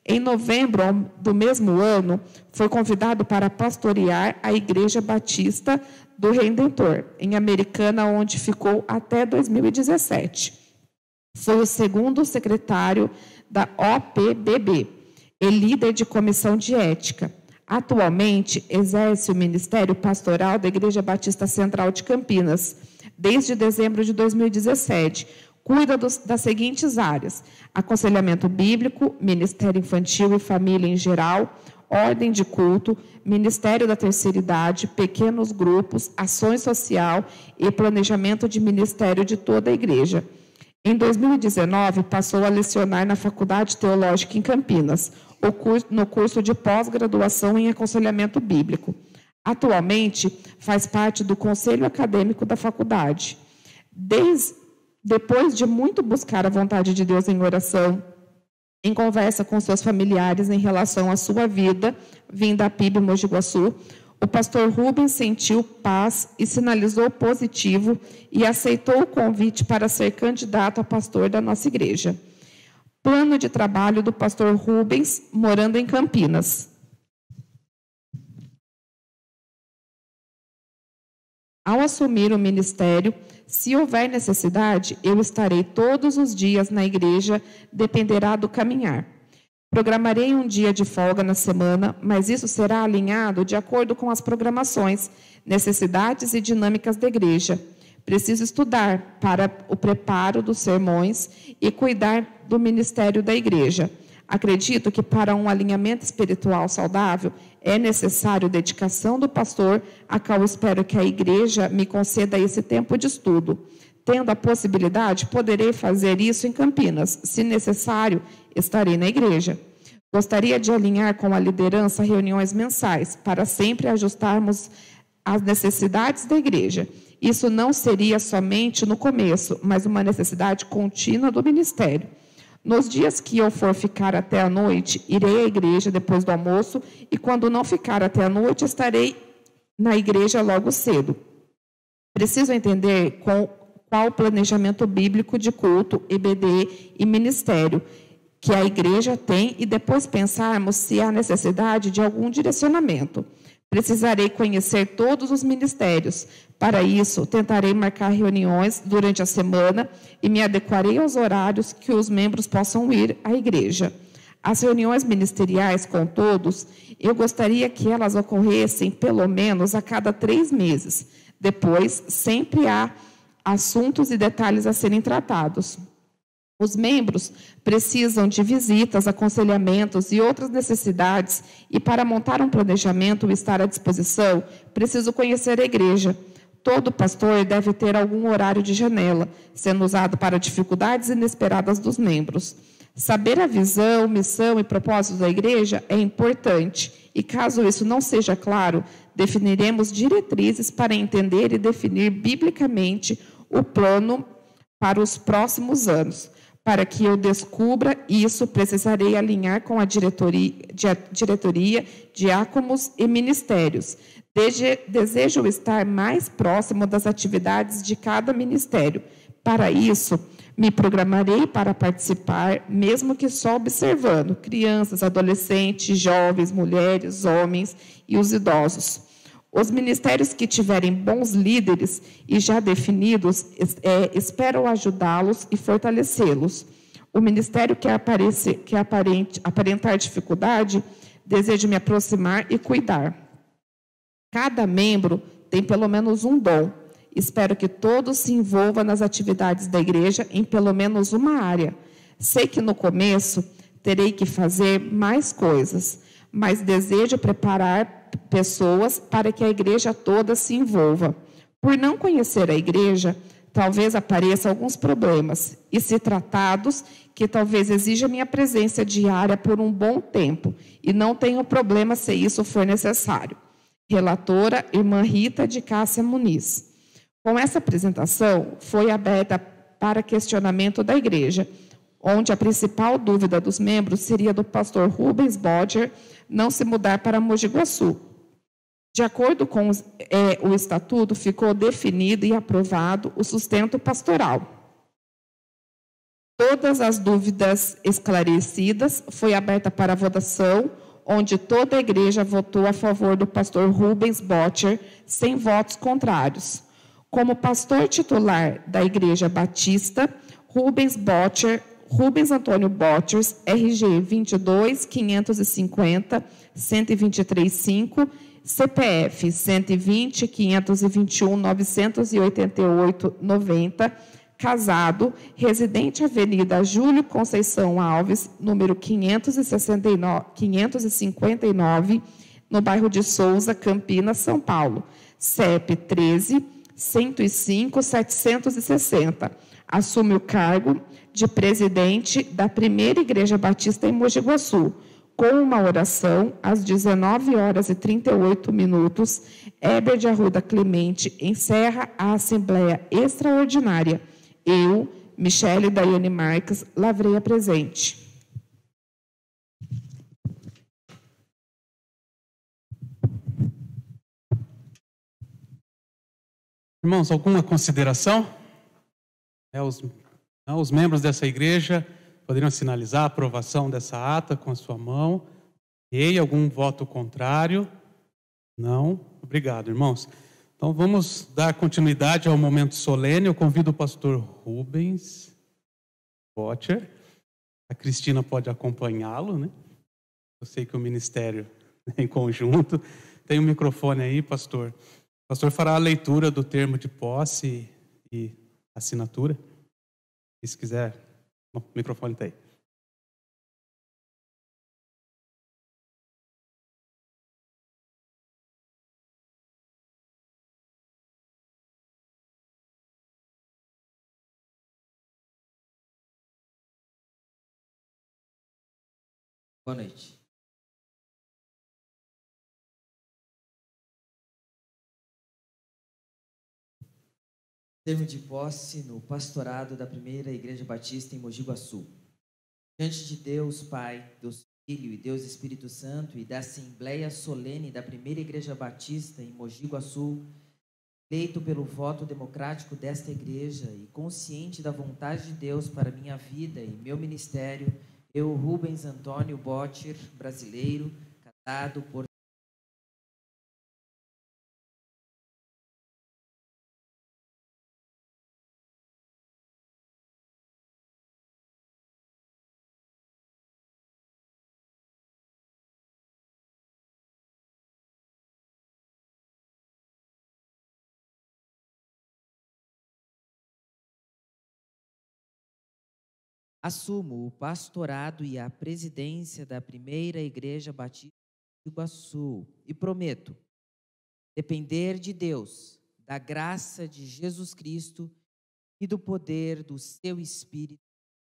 Em novembro do mesmo ano, foi convidado para pastorear a Igreja Batista do Redentor, em Americana, onde ficou até 2017. Foi o segundo secretário da OPBB. e líder de comissão de ética. Atualmente, exerce o Ministério Pastoral da Igreja Batista Central de Campinas, desde dezembro de 2017. Cuida das seguintes áreas: aconselhamento bíblico, Ministério Infantil e Família em geral, ordem de culto, Ministério da Terceira Idade, pequenos grupos, ações social e planejamento de ministério de toda a igreja. Em 2019, passou a lecionar na Faculdade Teológica em Campinas, no curso de pós-graduação em aconselhamento bíblico. Atualmente, faz parte do Conselho Acadêmico da faculdade. Depois de muito buscar a vontade de Deus em oração, em conversa com seus familiares em relação à sua vida, vinda a PIB Mogi Guaçu, o pastor Rubens sentiu paz e sinalizou positivo e aceitou o convite para ser candidato a pastor da nossa igreja. Plano de trabalho do pastor Rubens, morando em Campinas. Ao assumir o ministério, se houver necessidade, eu estarei todos os dias na igreja, dependerá do caminhar. Programarei um dia de folga na semana, mas isso será alinhado de acordo com as programações, necessidades e dinâmicas da igreja. Preciso estudar para o preparo dos sermões e cuidar do ministério da igreja. Acredito que para um alinhamento espiritual saudável é necessário dedicação do pastor, a qual espero que a igreja me conceda esse tempo de estudo. Tendo a possibilidade, poderei fazer isso em Campinas. Se necessário, estarei na igreja. Gostaria de alinhar com a liderança reuniões mensais, para sempre ajustarmos as necessidades da igreja. Isso não seria somente no começo, mas uma necessidade contínua do ministério. Nos dias que eu for ficar até a noite, irei à igreja depois do almoço, e quando não ficar até a noite, estarei na igreja logo cedo. Preciso entender qual o planejamento bíblico de culto, EBD e ministério que a igreja tem e depois pensarmos se há necessidade de algum direcionamento. Precisarei conhecer todos os ministérios. Para isso, tentarei marcar reuniões durante a semana e me adequarei aos horários que os membros possam ir à igreja. As reuniões ministeriais com todos, eu gostaria que elas ocorressem pelo menos a cada 3 meses. Depois, sempre há assuntos e detalhes a serem tratados. Os membros precisam de visitas, aconselhamentos e outras necessidades, e para montar um planejamento e estar à disposição, preciso conhecer a igreja. Todo pastor deve ter algum horário de janela, sendo usado para dificuldades inesperadas dos membros. Saber a visão, missão e propósito da igreja é importante, e caso isso não seja claro, definiremos diretrizes para entender e definir biblicamente o plano para os próximos anos. Para que eu descubra isso, precisarei alinhar com a diretoria, diáconos e ministérios. Desejo estar mais próximo das atividades de cada ministério. Para isso, me programarei para participar, mesmo que só observando crianças, adolescentes, jovens, mulheres, homens e os idosos. Os ministérios que tiverem bons líderes e já definidos, espero ajudá-los e fortalecê-los. O ministério que aparentar dificuldade, desejo me aproximar e cuidar. Cada membro tem pelo menos um dom. Espero que todos se envolvam nas atividades da igreja em pelo menos uma área. Sei que no começo terei que fazer mais coisas, mas desejo preparar pessoas para que a igreja toda se envolva. Por não conhecer a igreja, talvez apareçam alguns problemas, e se tratados, que talvez exija minha presença diária por um bom tempo, e não tenho problema se isso for necessário. Relatora, irmã Rita de Cássia Muniz. Com essa apresentação, foi aberta para questionamento da igreja, onde a principal dúvida dos membros seria do pastor Rubens Bodger não se mudar para Mogi Guaçu. De acordo com o estatuto, ficou definido e aprovado o sustento pastoral. Todas as dúvidas esclarecidas, foi aberta para votação, onde toda a igreja votou a favor do pastor Rubens Bodger, sem votos contrários. Como pastor titular da Igreja Batista, Rubens Bodger Rubens Antônio Botchers, RG 22 550 123 5, CPF 120 521 988 90, casado, residente Avenida Júlio Conceição Alves, número 559, no bairro de Souza, Campinas, São Paulo. CEP 13 105 760. Assume o cargo de presidente da Primeira Igreja Batista em Mogi Guaçu. Com uma oração, às 19h38, Heber de Arruda Clemente encerra a Assembleia Extraordinária. Eu, Michele Daiane Marques, lavrei a presente. Irmãos, alguma consideração? Os membros dessa igreja poderiam sinalizar a aprovação dessa ata com a sua mão. E algum voto contrário? Não? Obrigado, irmãos. Então, vamos dar continuidade ao momento solene. Eu convido o pastor Rubens Botcher. A Cristina pode acompanhá-lo, né? Eu sei que o ministério em conjunto. Tem um microfone aí, pastor. O pastor fará a leitura do termo de posse e assinatura. E se quiser, o microfone está aí. Boa noite. Termo de posse no pastorado da Primeira Igreja Batista em Mogi Guaçu. Diante de Deus Pai, Deus Filho e Deus Espírito Santo e da Assembleia Solene da Primeira Igreja Batista em Mogi Guaçu, eleito pelo voto democrático desta igreja e consciente da vontade de Deus para minha vida e meu ministério, eu, Rubens Antônio Botcher, brasileiro, casado por assumo o pastorado e a presidência da Primeira Igreja Batista de Iguaçu e prometo depender de Deus, da graça de Jesus Cristo e do poder do seu Espírito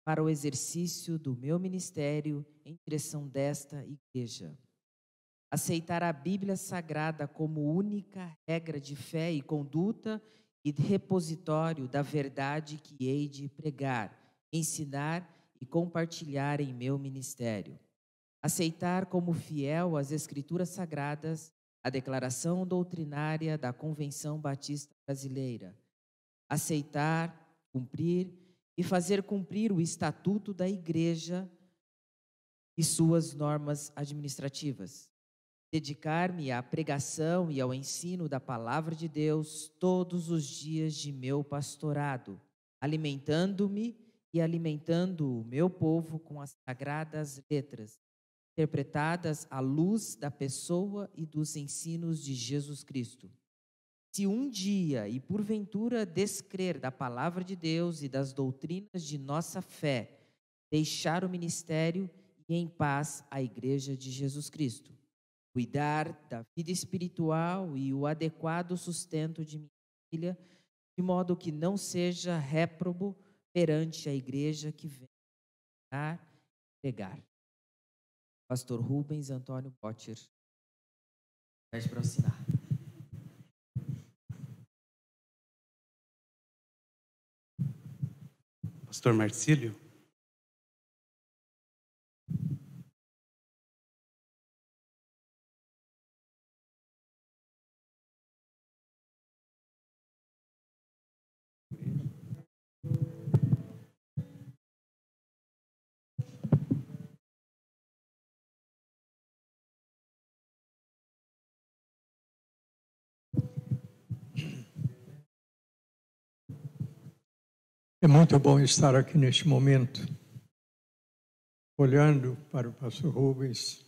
para o exercício do meu ministério em direção desta igreja. Aceitar a Bíblia Sagrada como única regra de fé e conduta e repositório da verdade que hei de pregar, ensinar e compartilhar em meu ministério. Aceitar como fiel as Escrituras Sagradas, a declaração doutrinária da Convenção Batista Brasileira. Aceitar, cumprir e fazer cumprir o Estatuto da Igreja e suas normas administrativas. Dedicar-me à pregação e ao ensino da Palavra de Deus todos os dias de meu pastorado, alimentando-me e alimentando o meu povo com as sagradas letras, interpretadas à luz da pessoa e dos ensinos de Jesus Cristo. Se um dia e porventura descrer da palavra de Deus e das doutrinas de nossa fé, deixar o ministério e em paz a Igreja de Jesus Cristo, cuidar da vida espiritual e o adequado sustento de minha filha, de modo que não seja réprobo perante a igreja que vem a pregar. Pastor Rubens Antônio Botcher. Pede para assinar. Pastor Marcílio. É muito bom estar aqui neste momento olhando para o pastor Rubens,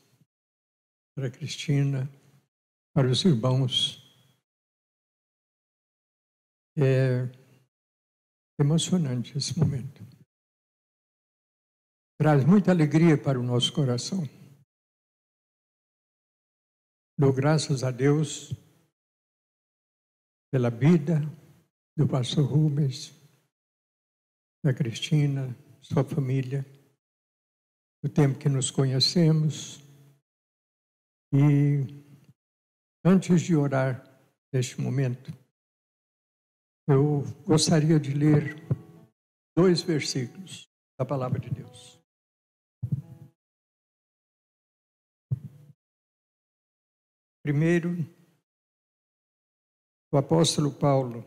para a Cristina, para os irmãos. É emocionante esse momento. Traz muita alegria para o nosso coração. Dou graças a Deus pela vida do pastor Rubens, da Cristina, sua família, o tempo que nos conhecemos. E antes de orar neste momento, eu gostaria de ler 2 versículos da Palavra de Deus. Primeiro, o apóstolo Paulo,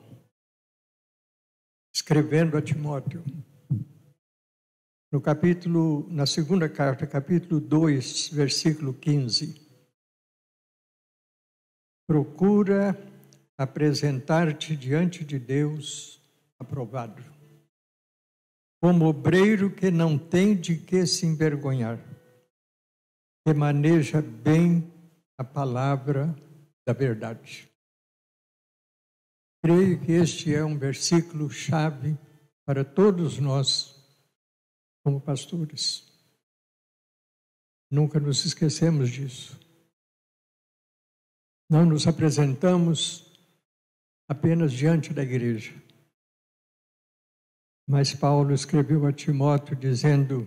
escrevendo a Timóteo, na segunda carta, capítulo 2, versículo 15. Procura apresentar-te diante de Deus aprovado, como obreiro que não tem de que se envergonhar, que maneja bem a palavra da verdade. Creio que este é um versículo chave para todos nós, como pastores. Nunca nos esquecemos disso. Não nos apresentamos apenas diante da igreja. Mas Paulo escreveu a Timóteo dizendo: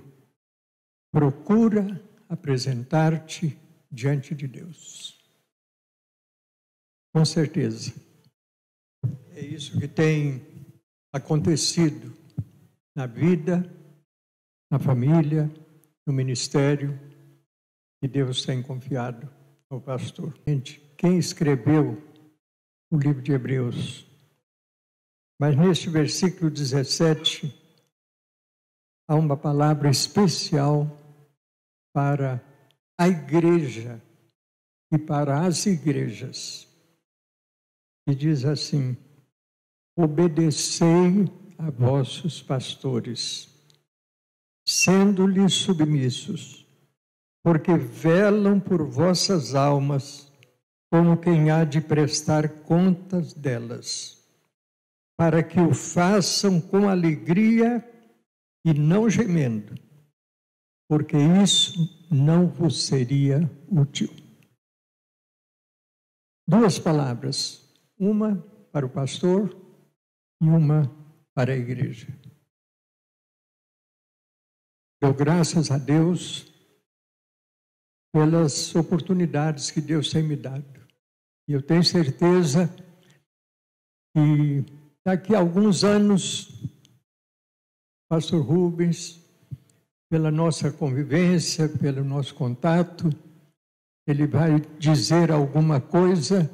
procura apresentar-te diante de Deus. Com certeza. É isso que tem acontecido na vida, na família, no ministério que Deus tem confiado ao pastor. Gente, quem escreveu o livro de Hebreus? Mas neste versículo 17, há uma palavra especial para a igreja e para as igrejas. E diz assim: obedecei a vossos pastores, sendo-lhes submissos, porque velam por vossas almas, como quem há de prestar contas delas, para que o façam com alegria e não gemendo, porque isso não vos seria útil. 2 palavras, uma para o pastor e uma para a igreja. Dou graças a Deus pelas oportunidades que Deus tem me dado. E eu tenho certeza que daqui a alguns anos, pastor Rubens, pela nossa convivência, pelo nosso contato, ele vai dizer alguma coisa,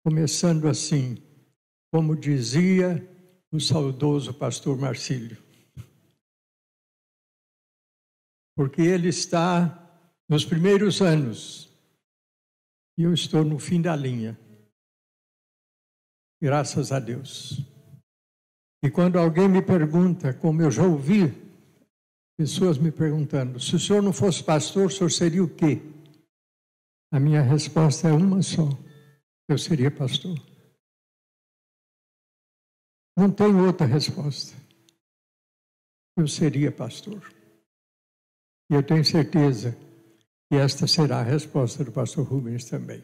começando assim, como dizia o saudoso pastor Marcílio. Porque ele está nos primeiros anos e eu estou no fim da linha. Graças a Deus. E quando alguém me pergunta, como eu já ouvi pessoas me perguntando, se o senhor não fosse pastor, o senhor seria o quê? A minha resposta é uma só: eu seria pastor. Não tem outra resposta. Eu seria pastor. E eu tenho certeza que esta será a resposta do pastor Rubens também.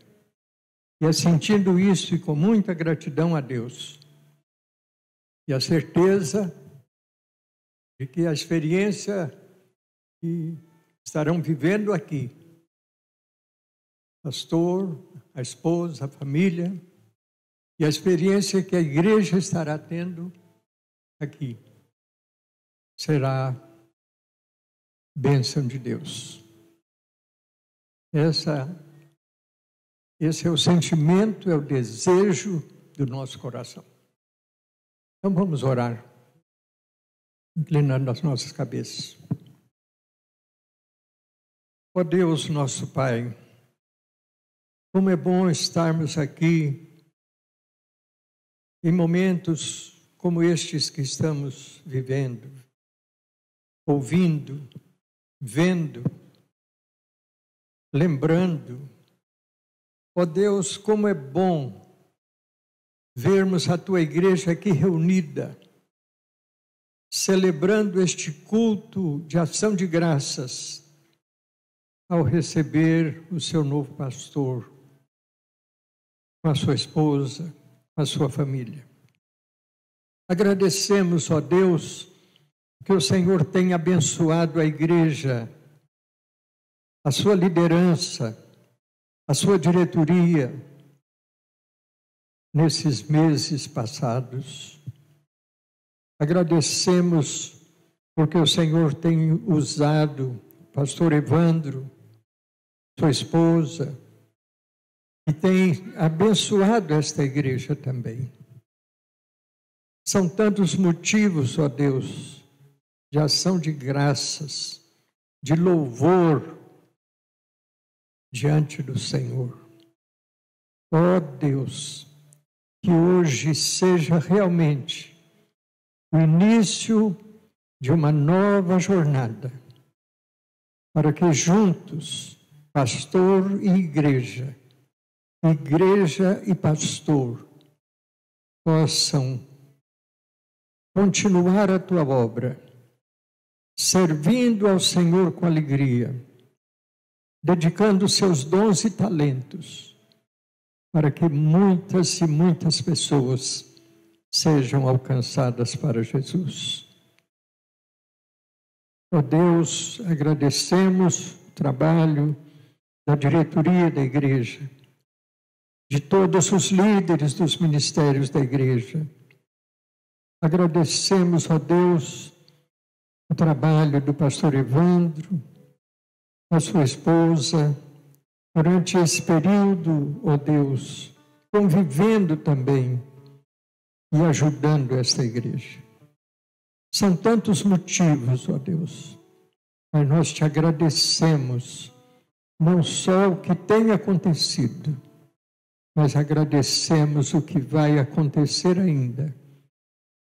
E é sentindo isso e com muita gratidão a Deus, e a certeza de que a experiência que estarão vivendo aqui, pastor, a esposa, a família, e a experiência que a igreja estará tendo aqui, será bênção de Deus. Esse é o sentimento, é o desejo do nosso coração. Então vamos orar, inclinando as nossas cabeças. Ó Deus, nosso Pai, como é bom estarmos aqui em momentos como estes que estamos vivendo, ouvindo vendo, lembrando. Ó Deus, como é bom vermos a tua igreja aqui reunida, celebrando este culto de ação de graças, ao receber o seu novo pastor, com a sua esposa, com a sua família. Agradecemos, ó Deus, que o Senhor tenha abençoado a igreja, a sua liderança, a sua diretoria, nesses meses passados. Agradecemos porque o Senhor tem usado o pastor Evandro, sua esposa, e tem abençoado esta igreja também. São tantos motivos, ó Deus, de ação de graças, de louvor diante do Senhor. Ó Deus, que hoje seja realmente o início de uma nova jornada, para que juntos, pastor e igreja e pastor, possam continuar a tua obra, servindo ao Senhor com alegria, dedicando seus dons e talentos, para que muitas e muitas pessoas sejam alcançadas para Jesus. Ó Deus, agradecemos o trabalho da diretoria da igreja, de todos os líderes dos ministérios da igreja. Agradecemos, ó Deus, o trabalho do pastor Evandro, a sua esposa, durante esse período, ó Deus, convivendo também e ajudando esta igreja. São tantos motivos, ó Deus, mas nós te agradecemos, não só o que tem acontecido, mas agradecemos o que vai acontecer ainda,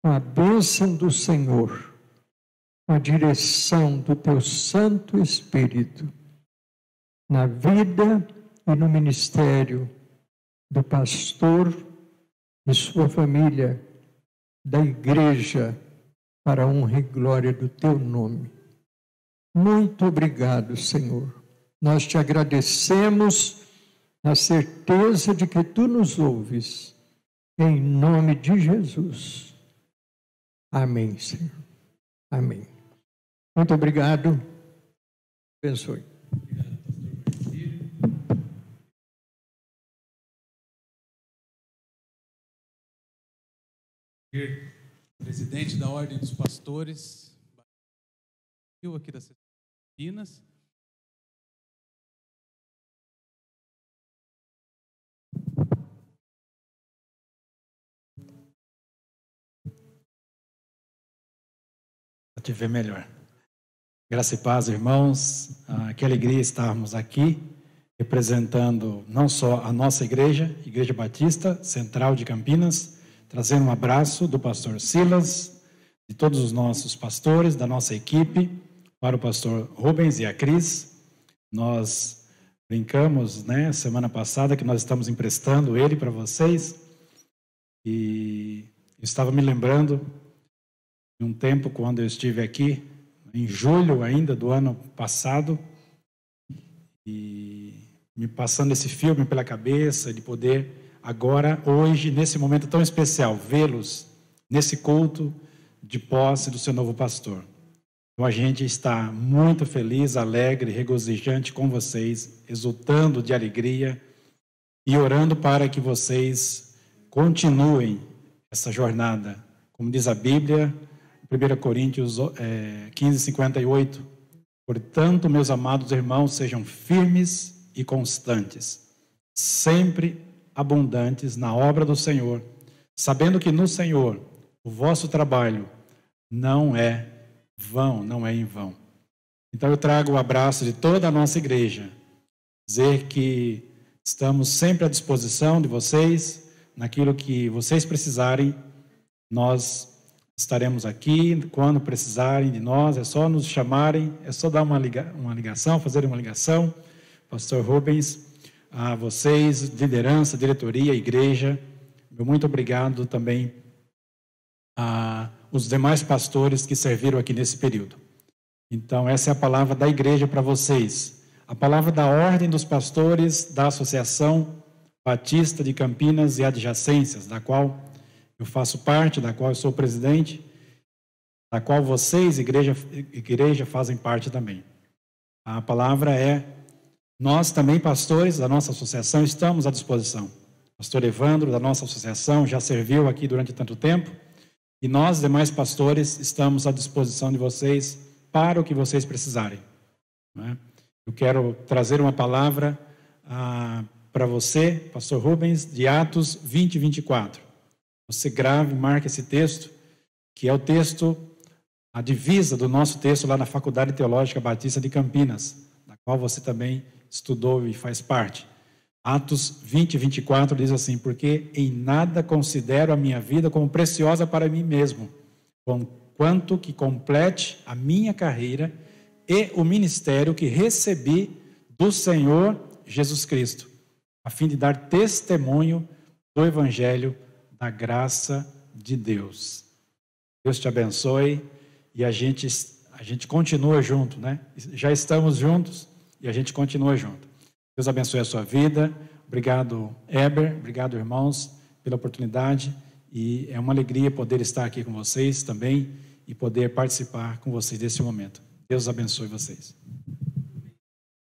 com a bênção do Senhor, com a direção do teu Santo Espírito, na vida e no ministério do pastor e sua família, da igreja, para a honra e glória do teu nome. Muito obrigado, Senhor. Nós te agradecemos na certeza de que tu nos ouves, em nome de Jesus. Amém, Senhor. Amém. Muito obrigado. Abençoe. Presidente da Ordem dos Pastores, aqui da Campinas. Para te ver melhor. Graça e paz, irmãos. Que alegria estarmos aqui, representando não só a nossa igreja, Igreja Batista Central de Campinas, trazendo um abraço do pastor Silas, de todos os nossos pastores, da nossa equipe, para o pastor Rubens e a Cris. Nós brincamos, semana passada, que nós estamos emprestando ele para vocês, e eu estava me lembrando de um tempo quando eu estive aqui, em julho ainda do ano passado, e me passando esse filme pela cabeça, de poder agora, hoje, nesse momento tão especial, vê-los nesse culto de posse do seu novo pastor. Então, a gente está muito feliz, alegre, regozijante com vocês, exultando de alegria e orando para que vocês continuem essa jornada. Como diz a Bíblia, 1 Coríntios 15:58, portanto, meus amados irmãos, sejam firmes e constantes, sempre abundantes na obra do Senhor, sabendo que no Senhor o vosso trabalho não é vão, não é em vão. Então eu trago o abraço de toda a nossa igreja, dizer que estamos sempre à disposição de vocês, naquilo que vocês precisarem, nós Estaremos aqui quando precisarem de nós, é só nos chamarem, é só dar uma ligação, fazer uma ligação. Pastor Rubens, a vocês, liderança, diretoria, igreja, meu muito obrigado também a os demais pastores que serviram aqui nesse período. Então, essa é a palavra da igreja para vocês. A palavra da Ordem dos Pastores da Associação Batista de Campinas e Adjacências, da qual eu faço parte, da qual eu sou presidente, da qual vocês, igreja, fazem parte também. A palavra é: nós também, pastores da nossa associação, estamos à disposição. Pastor Evandro, da nossa associação, já serviu aqui durante tanto tempo, e nós, demais pastores, estamos à disposição de vocês para o que vocês precisarem. Eu quero trazer uma palavra para você, pastor Rubens, de Atos 20, 24. Você grave, marque esse texto, que é o texto, a divisa do nosso texto lá na Faculdade Teológica Batista de Campinas, da qual você também estudou e faz parte. Atos 20, 24 diz assim: porque em nada considero a minha vida como preciosa para mim mesmo, quanto que complete a minha carreira e o ministério que recebi do Senhor Jesus Cristo, a fim de dar testemunho do Evangelho da graça de Deus. Deus te abençoe e a gente continua junto, né? Já estamos juntos e a gente continua junto. Deus abençoe a sua vida. Obrigado, Heber. Obrigado, irmãos, pela oportunidade. E é uma alegria poder estar aqui com vocês também e poder participar com vocês desse momento. Deus abençoe vocês.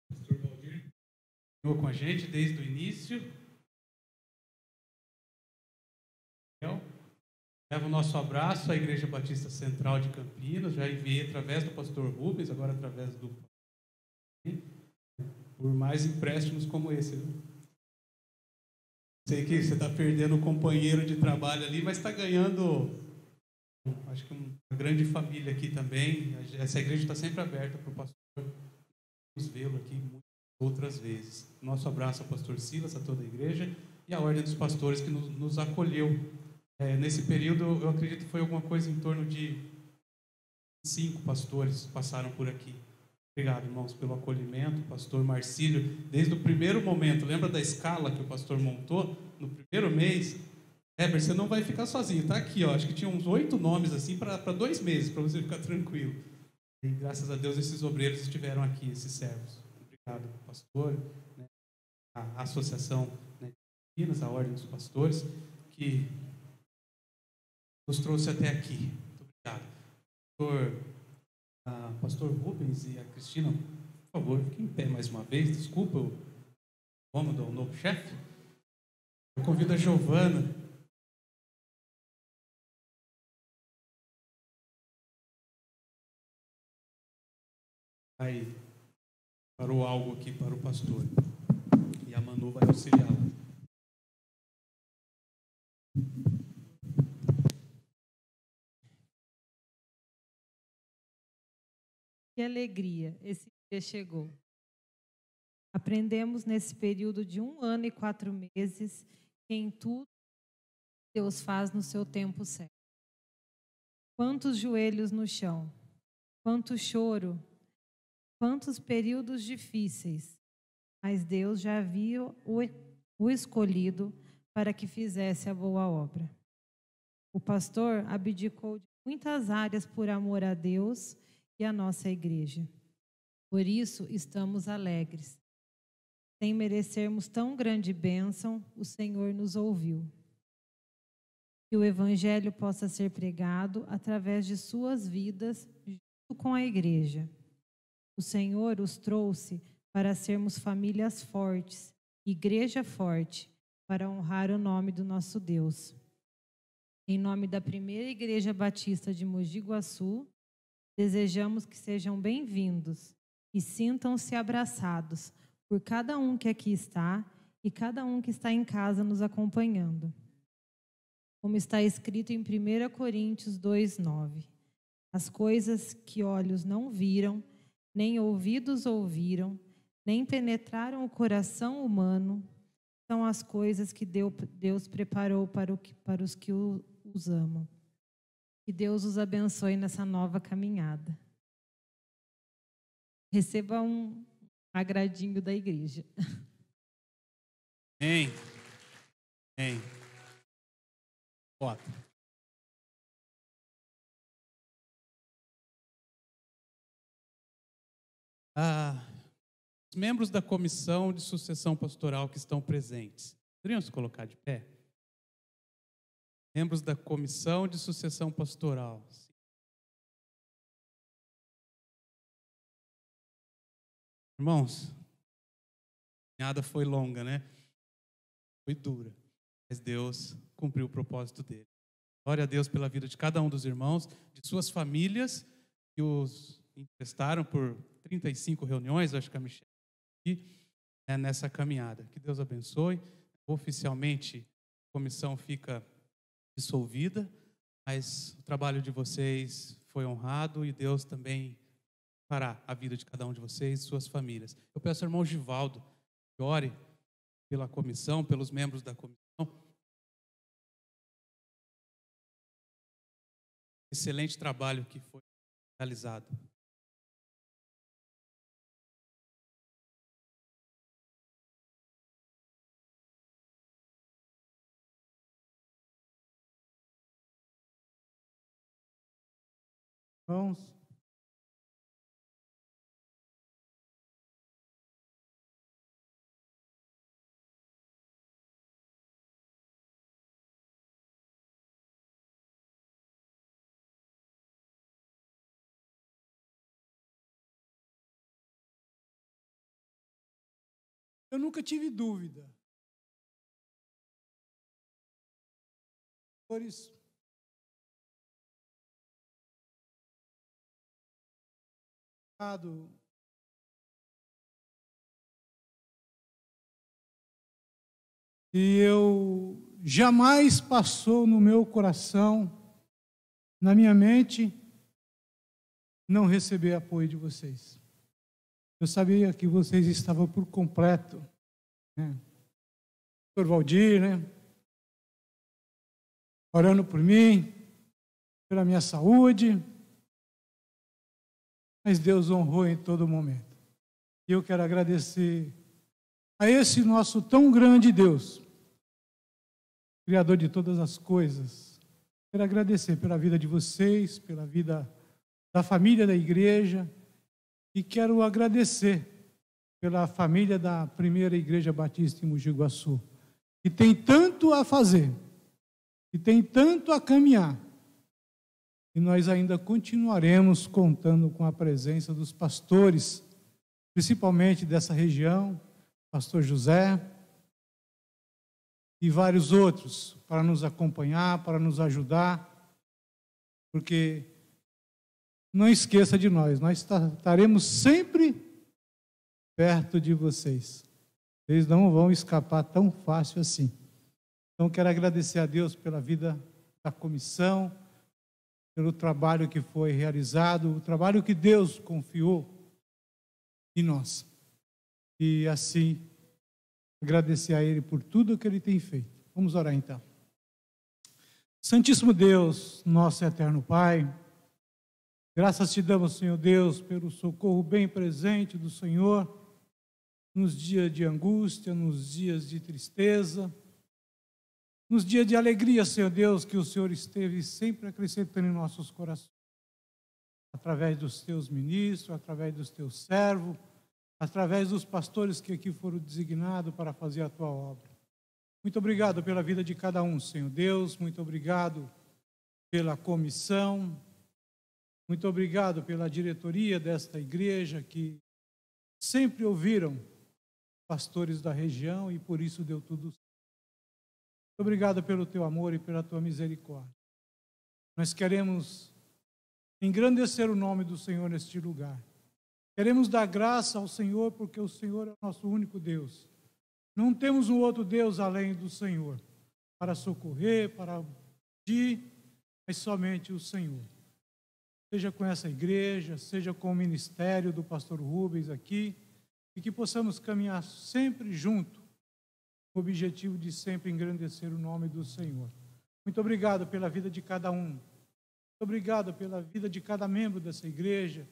Pastor Valdir, continuou com a gente desde o início. Leva o nosso abraço à Igreja Batista Central de Campinas. Já enviei através do pastor Rubens, agora através do... por mais empréstimos como esse. Viu? Sei que você está perdendo um companheiro de trabalho ali, mas está ganhando, acho que uma grande família aqui também. Essa igreja está sempre aberta para o pastor nos vê-lo aqui muitas outras vezes. Nosso abraço ao pastor Silas, a toda a igreja e à Ordem dos Pastores que nos acolheu. Nesse período, eu acredito que foi alguma coisa em torno de 5 pastores passaram por aqui. Obrigado, irmãos, pelo acolhimento. Pastor Marcílio, desde o primeiro momento, lembra da escala que o pastor montou? No primeiro mês, Heber, você não vai ficar sozinho, tá aqui, ó. Acho que tinha uns 8 nomes assim para 2 meses, para você ficar tranquilo. E graças a Deus esses obreiros estiveram aqui, esses servos. Obrigado, pastor, né? A Associação, né, de Campinas, a Ordem dos Pastores, que nos trouxe até aqui. Muito obrigado. Pastor Rubens e a Cristina, por favor, fiquem em pé mais uma vez. Desculpa o cômodo ao novo chefe. Eu convido a Giovana. Aí, parou algo aqui para o pastor. E a Manu vai auxiliá-la. Que alegria, esse dia chegou. Aprendemos nesse período de 1 ano e 4 meses que em tudo Deus faz no seu tempo certo. Quantos joelhos no chão, quanto choro, quantos períodos difíceis, mas Deus já havia o escolhido para que fizesse a boa obra. O pastor abdicou de muitas áreas por amor a Deus e a nossa igreja. Por isso, estamos alegres. Sem merecermos tão grande bênção, o Senhor nos ouviu. Que o Evangelho possa ser pregado através de suas vidas, junto com a igreja. O Senhor os trouxe para sermos famílias fortes, igreja forte, para honrar o nome do nosso Deus. Em nome da Primeira Igreja Batista de Mogi Guaçu, desejamos que sejam bem-vindos e sintam-se abraçados por cada um que aqui está e cada um que está em casa nos acompanhando. Como está escrito em 1 Coríntios 2:9, as coisas que olhos não viram, nem ouvidos ouviram, nem penetraram o coração humano, são as coisas que Deus preparou para os que os amam. Que Deus os abençoe nessa nova caminhada. Receba um agradinho da igreja. Amém. Amém. Bota. Os membros da comissão de sucessão pastoral que estão presentes, poderiam se colocar de pé? Membros da comissão de sucessão pastoral. Irmãos, a caminhada foi longa, né? Foi dura, mas Deus cumpriu o propósito dele. Glória a Deus pela vida de cada um dos irmãos, de suas famílias, que os emprestaram por 35 reuniões, acho que a Michelle aqui, nessa caminhada. Que Deus abençoe. Oficialmente, a comissão fica dissolvida, mas o trabalho de vocês foi honrado e Deus também fará a vida de cada um de vocês e suas famílias. Eu peço ao irmão Givaldo que ore pela comissão, pelos membros da comissão. Excelente trabalho que foi realizado. Irmãos, eu nunca tive dúvida. Por isso, e eu jamais passou no meu coração, na minha mente, não receber apoio de vocês. Eu sabia que vocês estavam por completo, né? Dr. Valdir, né? Orando por mim, pela minha saúde, mas Deus honrou em todo momento. E eu quero agradecer a esse nosso tão grande Deus, Criador de todas as coisas. Quero agradecer pela vida de vocês, pela vida da família da igreja, e quero agradecer pela família da Primeira Igreja Batista em Mogi Guaçu, que tem tanto a fazer, que tem tanto a caminhar, e nós ainda continuaremos contando com a presença dos pastores, principalmente dessa região, pastor José e vários outros, para nos acompanhar, para nos ajudar, porque não esqueça de nós estaremos sempre perto de vocês. Vocês não vão escapar tão fácil assim. Então, quero agradecer a Deus pela vida da comissão, pelo trabalho que foi realizado, o trabalho que Deus confiou em nós. E assim, agradecer a Ele por tudo que Ele tem feito. Vamos orar então. Santíssimo Deus, nosso eterno Pai, graças te damos, Senhor Deus, pelo socorro bem presente do Senhor, nos dias de angústia, nos dias de tristeza, nos dias de alegria, Senhor Deus, que o Senhor esteve sempre acrescentando em nossos corações, através dos teus ministros, através dos teus servos, através dos pastores que aqui foram designados para fazer a tua obra. Muito obrigado pela vida de cada um, Senhor Deus, muito obrigado pela comissão, muito obrigado pela diretoria desta igreja que sempre ouviram pastores da região e por isso deu tudo certo. Muito obrigado pelo teu amor e pela tua misericórdia. Nós queremos engrandecer o nome do Senhor neste lugar. Queremos dar graça ao Senhor porque o Senhor é o nosso único Deus. Não temos um outro Deus além do Senhor para socorrer, para pedir, mas somente o Senhor. Seja com essa igreja, seja com o ministério do pastor Rubens aqui, e que possamos caminhar sempre junto, com o objetivo de sempre engrandecer o nome do Senhor. Muito obrigado pela vida de cada um. Obrigado pela vida de cada membro dessa igreja,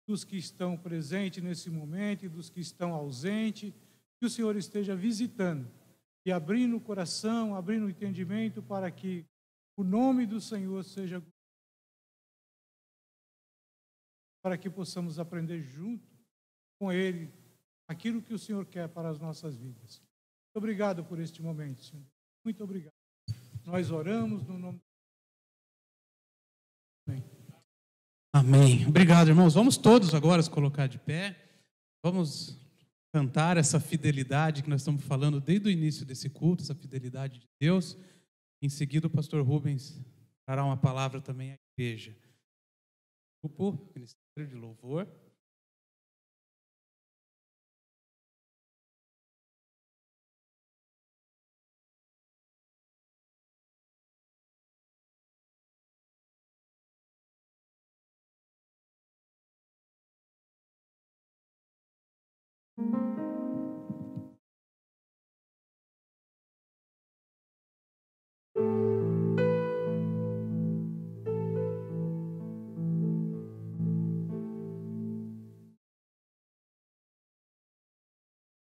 dos que estão presentes nesse momento e dos que estão ausentes, que o Senhor esteja visitando e abrindo o coração, abrindo o entendimento para que o nome do Senhor seja, para que possamos aprender junto com Ele aquilo que o Senhor quer para as nossas vidas. Muito obrigado por este momento, Senhor. Muito obrigado. Nós oramos no nome. Amém. Amém. Obrigado, irmãos. Vamos todos agora se colocar de pé. Vamos cantar essa fidelidade que nós estamos falando desde o início desse culto, essa fidelidade de Deus. Em seguida, o pastor Rubens trará uma palavra também à igreja. Grupo Ministério de Louvor.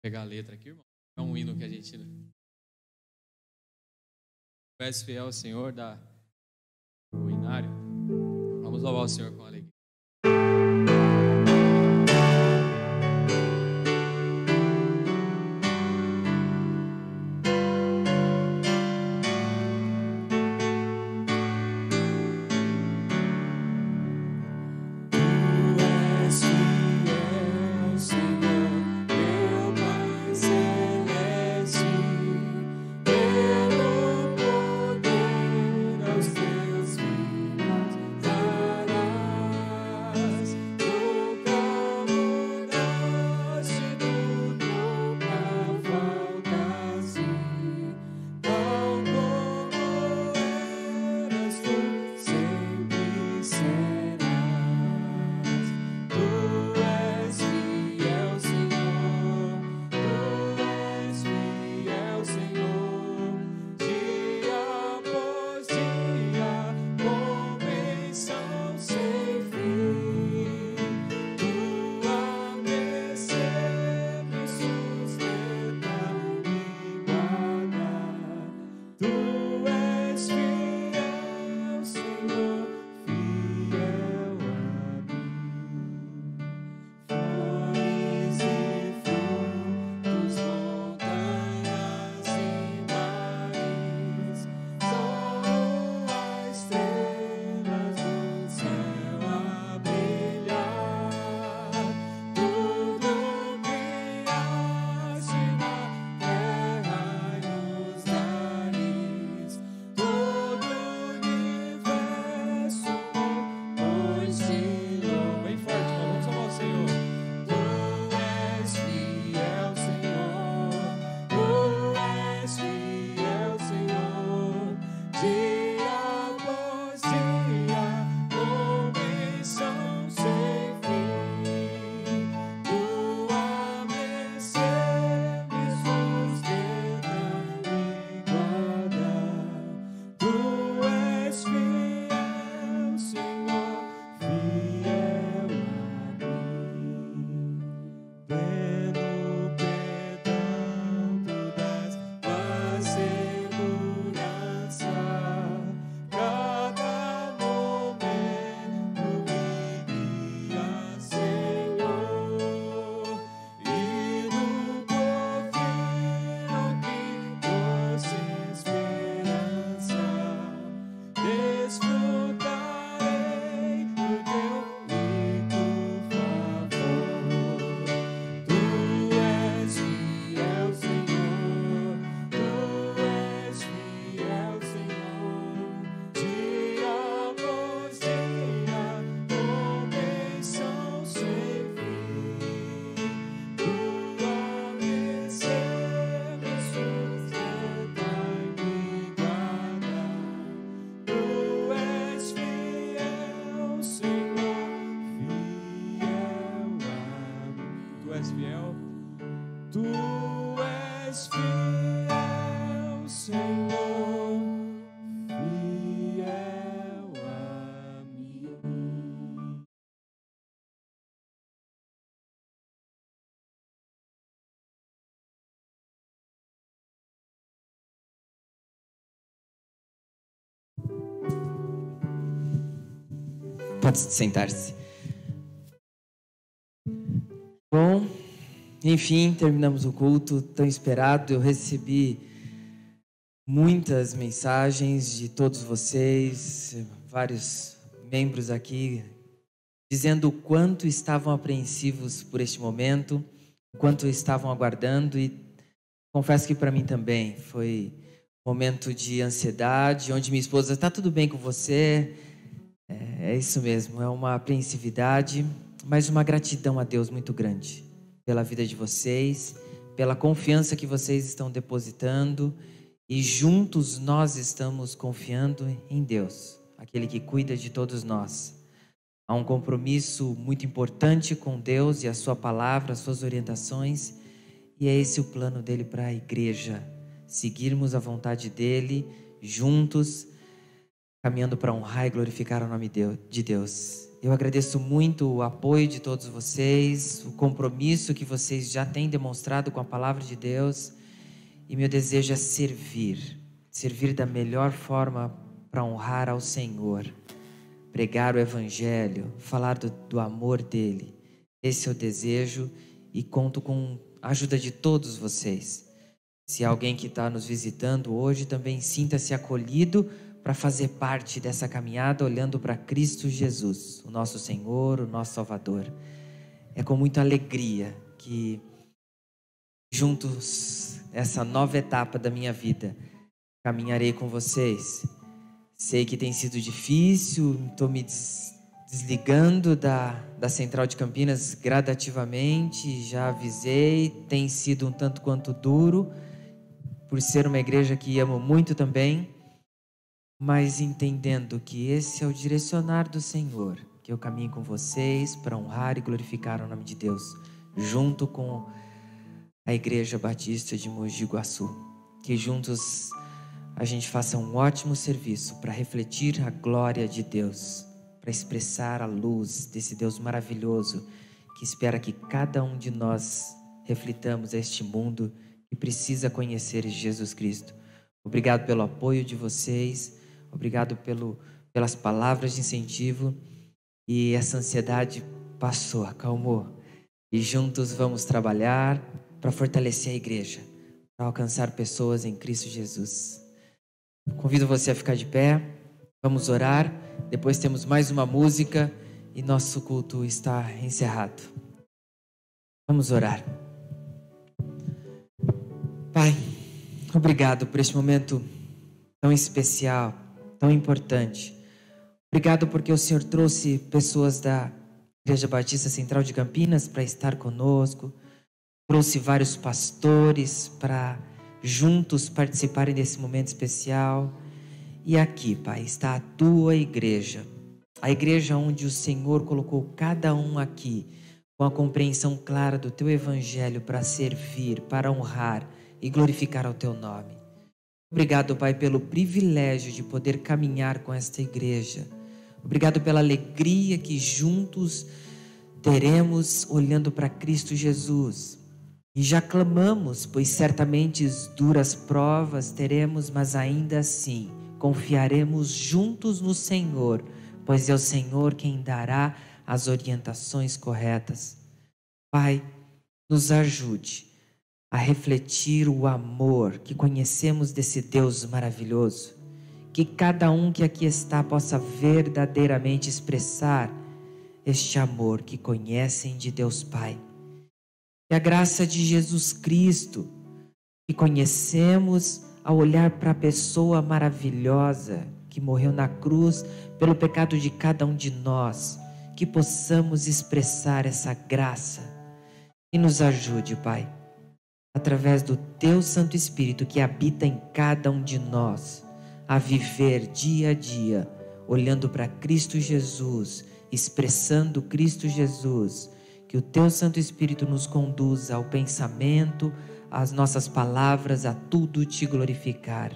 Pegar a letra aqui, irmão. É um hino que a gente... Tu és fiel, Senhor, o inário. Vamos louvar o Senhor com alegria. Pode sentar-se. Bom, enfim, terminamos o culto tão esperado. Eu recebi muitas mensagens de todos vocês, vários membros aqui, dizendo o quanto estavam apreensivos por este momento, o quanto estavam aguardando, e confesso que para mim também foi um momento de ansiedade, onde minha esposa, está tudo bem com você? É isso mesmo, é uma apreensividade, mas uma gratidão a Deus muito grande pela vida de vocês, pela confiança que vocês estão depositando, e juntos nós estamos confiando em Deus, aquele que cuida de todos nós. Há um compromisso muito importante com Deus e a sua palavra, as suas orientações, e é esse o plano dele para a igreja, seguirmos a vontade dele, juntos, caminhando para honrar e glorificar o nome de Deus. Eu agradeço muito o apoio de todos vocês, o compromisso que vocês já têm demonstrado com a palavra de Deus, e meu desejo é servir da melhor forma para honrar ao Senhor, pregar o Evangelho, falar do amor dele. Esse é o desejo, e conto com a ajuda de todos vocês. Se alguém que está nos visitando hoje também sinta-se acolhido para fazer parte dessa caminhada, olhando para Cristo Jesus, o nosso Senhor, o nosso Salvador. É com muita alegria que juntos, essa nova etapa da minha vida, caminharei com vocês. Sei que tem sido difícil, estou me desligando da Central de Campinas gradativamente, já avisei, tem sido um tanto quanto duro, por ser uma igreja que amo muito também, mas entendendo que esse é o direcionar do Senhor, que eu caminho com vocês para honrar e glorificar o nome de Deus, junto com a Igreja Batista de Mogi Guaçu. Que juntos a gente faça um ótimo serviço para refletir a glória de Deus, para expressar a luz desse Deus maravilhoso que espera que cada um de nós reflitamos a este mundo que precisa conhecer Jesus Cristo. Obrigado pelo apoio de vocês, obrigado pelas palavras de incentivo, e essa ansiedade passou, acalmou, e juntos vamos trabalhar para fortalecer a igreja, para alcançar pessoas em Cristo Jesus. Convido você a ficar de pé, vamos orar, depois temos mais uma música e nosso culto está encerrado. Vamos orar. Pai, obrigado por este momento tão especial, tão importante. Obrigado porque o Senhor trouxe pessoas da Igreja Batista Central de Campinas para estar conosco, trouxe vários pastores para juntos participarem desse momento especial. E aqui, Pai, está a tua igreja, a igreja onde o Senhor colocou cada um aqui com a compreensão clara do teu evangelho para servir, para honrar e glorificar ao teu nome. Obrigado, Pai, pelo privilégio de poder caminhar com esta igreja. Obrigado pela alegria que juntos teremos olhando para Cristo Jesus. E já clamamos, pois certamente duras provas teremos, mas ainda assim confiaremos juntos no Senhor, pois é o Senhor quem dará as orientações corretas. Pai, nos ajude a refletir o amor que conhecemos desse Deus maravilhoso. Que cada um que aqui está possa verdadeiramente expressar este amor que conhecem de Deus Pai. Que a graça de Jesus Cristo, que conhecemos ao olhar para a pessoa maravilhosa que morreu na cruz pelo pecado de cada um de nós, que possamos expressar essa graça. E nos ajude, Pai, através do Teu Santo Espírito que habita em cada um de nós, a viver dia a dia, olhando para Cristo Jesus, expressando Cristo Jesus. Que o Teu Santo Espírito nos conduza ao pensamento, às nossas palavras, a tudo Te glorificar.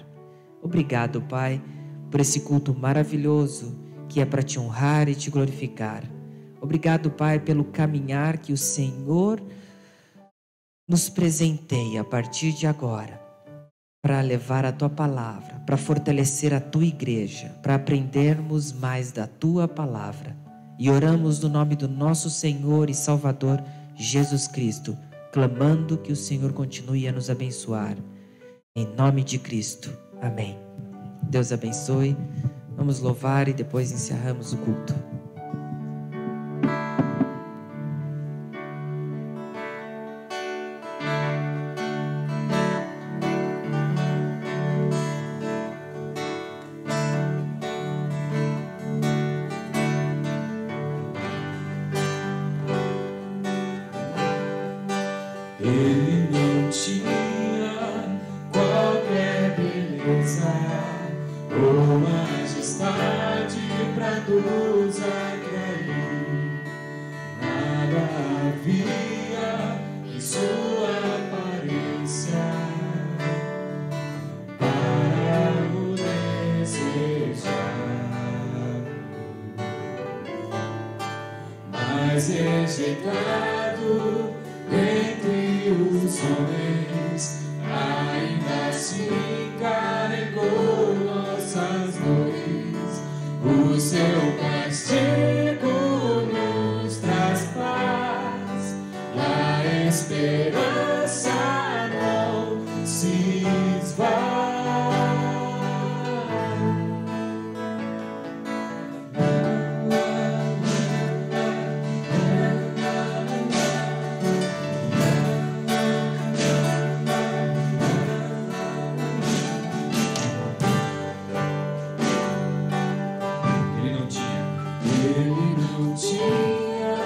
Obrigado, Pai, por esse culto maravilhoso que é para Te honrar e Te glorificar. Obrigado, Pai, pelo caminhar que o Senhor nos presenteia a partir de agora, para levar a Tua palavra, para fortalecer a Tua igreja, para aprendermos mais da Tua palavra. e oramos no nome do nosso Senhor e Salvador Jesus Cristo, clamando que o Senhor continue a nos abençoar. Em nome de Cristo. Amém. Deus abençoe. Vamos louvar e depois encerramos o culto. Ele não tinha qualquer beleza ou majestade pra nos atrair. Nada havia em sua aparência para o desejar, mas rejeitado entre os homens, ainda assim carregou nossas dores. O seu castigo nos traz paz, a esperança não se esvai. Ele não tinha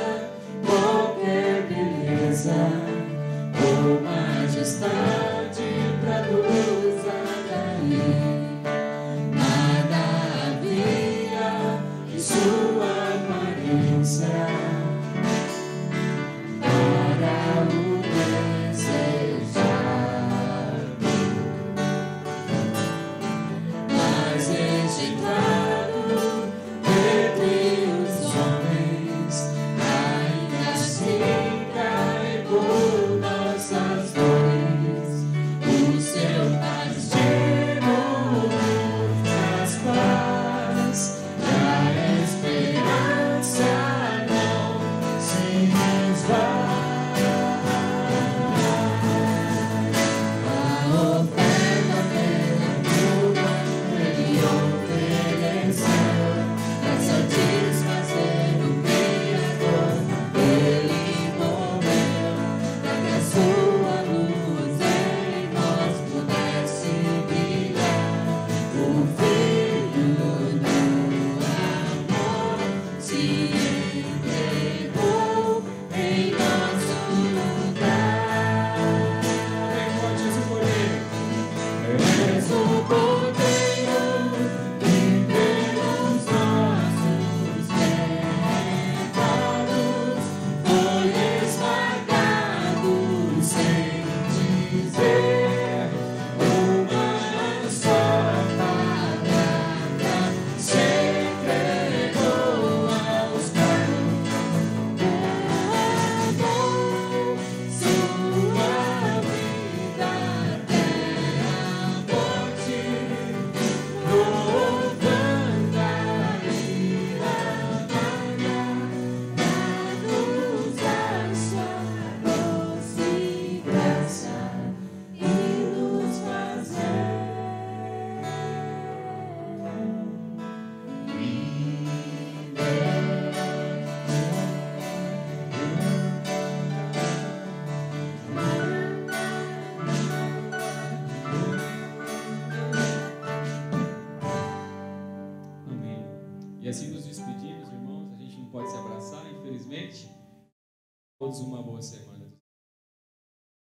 qualquer beleza ou majestade pra nos atrair. Nada havia em sua aparência para o desejar, mas rejeitado entre os homens, ainda assim carregou nossas dores. O seu castigo nos traz paz, e a esperança não se esvai. A oferta pela culpa ele ofereceu, pra satisfazer o Criador. Ele morreu, pra que a sua luz em nós pudesse brilhar. O Filho do amor se entregou em nosso lugar. Bem forte esse cordeiro. És o cordeiro que pelos nossos pecados foi esmagado sem dizer uma só palavra. Se entregou aos pés, entregou sua vida até a morte, provando a ira amarga, dá-nos a sua doce graça e nos fazer Amém. E assim nos despedimos, irmãos. A gente não pode se abraçar, infelizmente. Todos uma boa semana.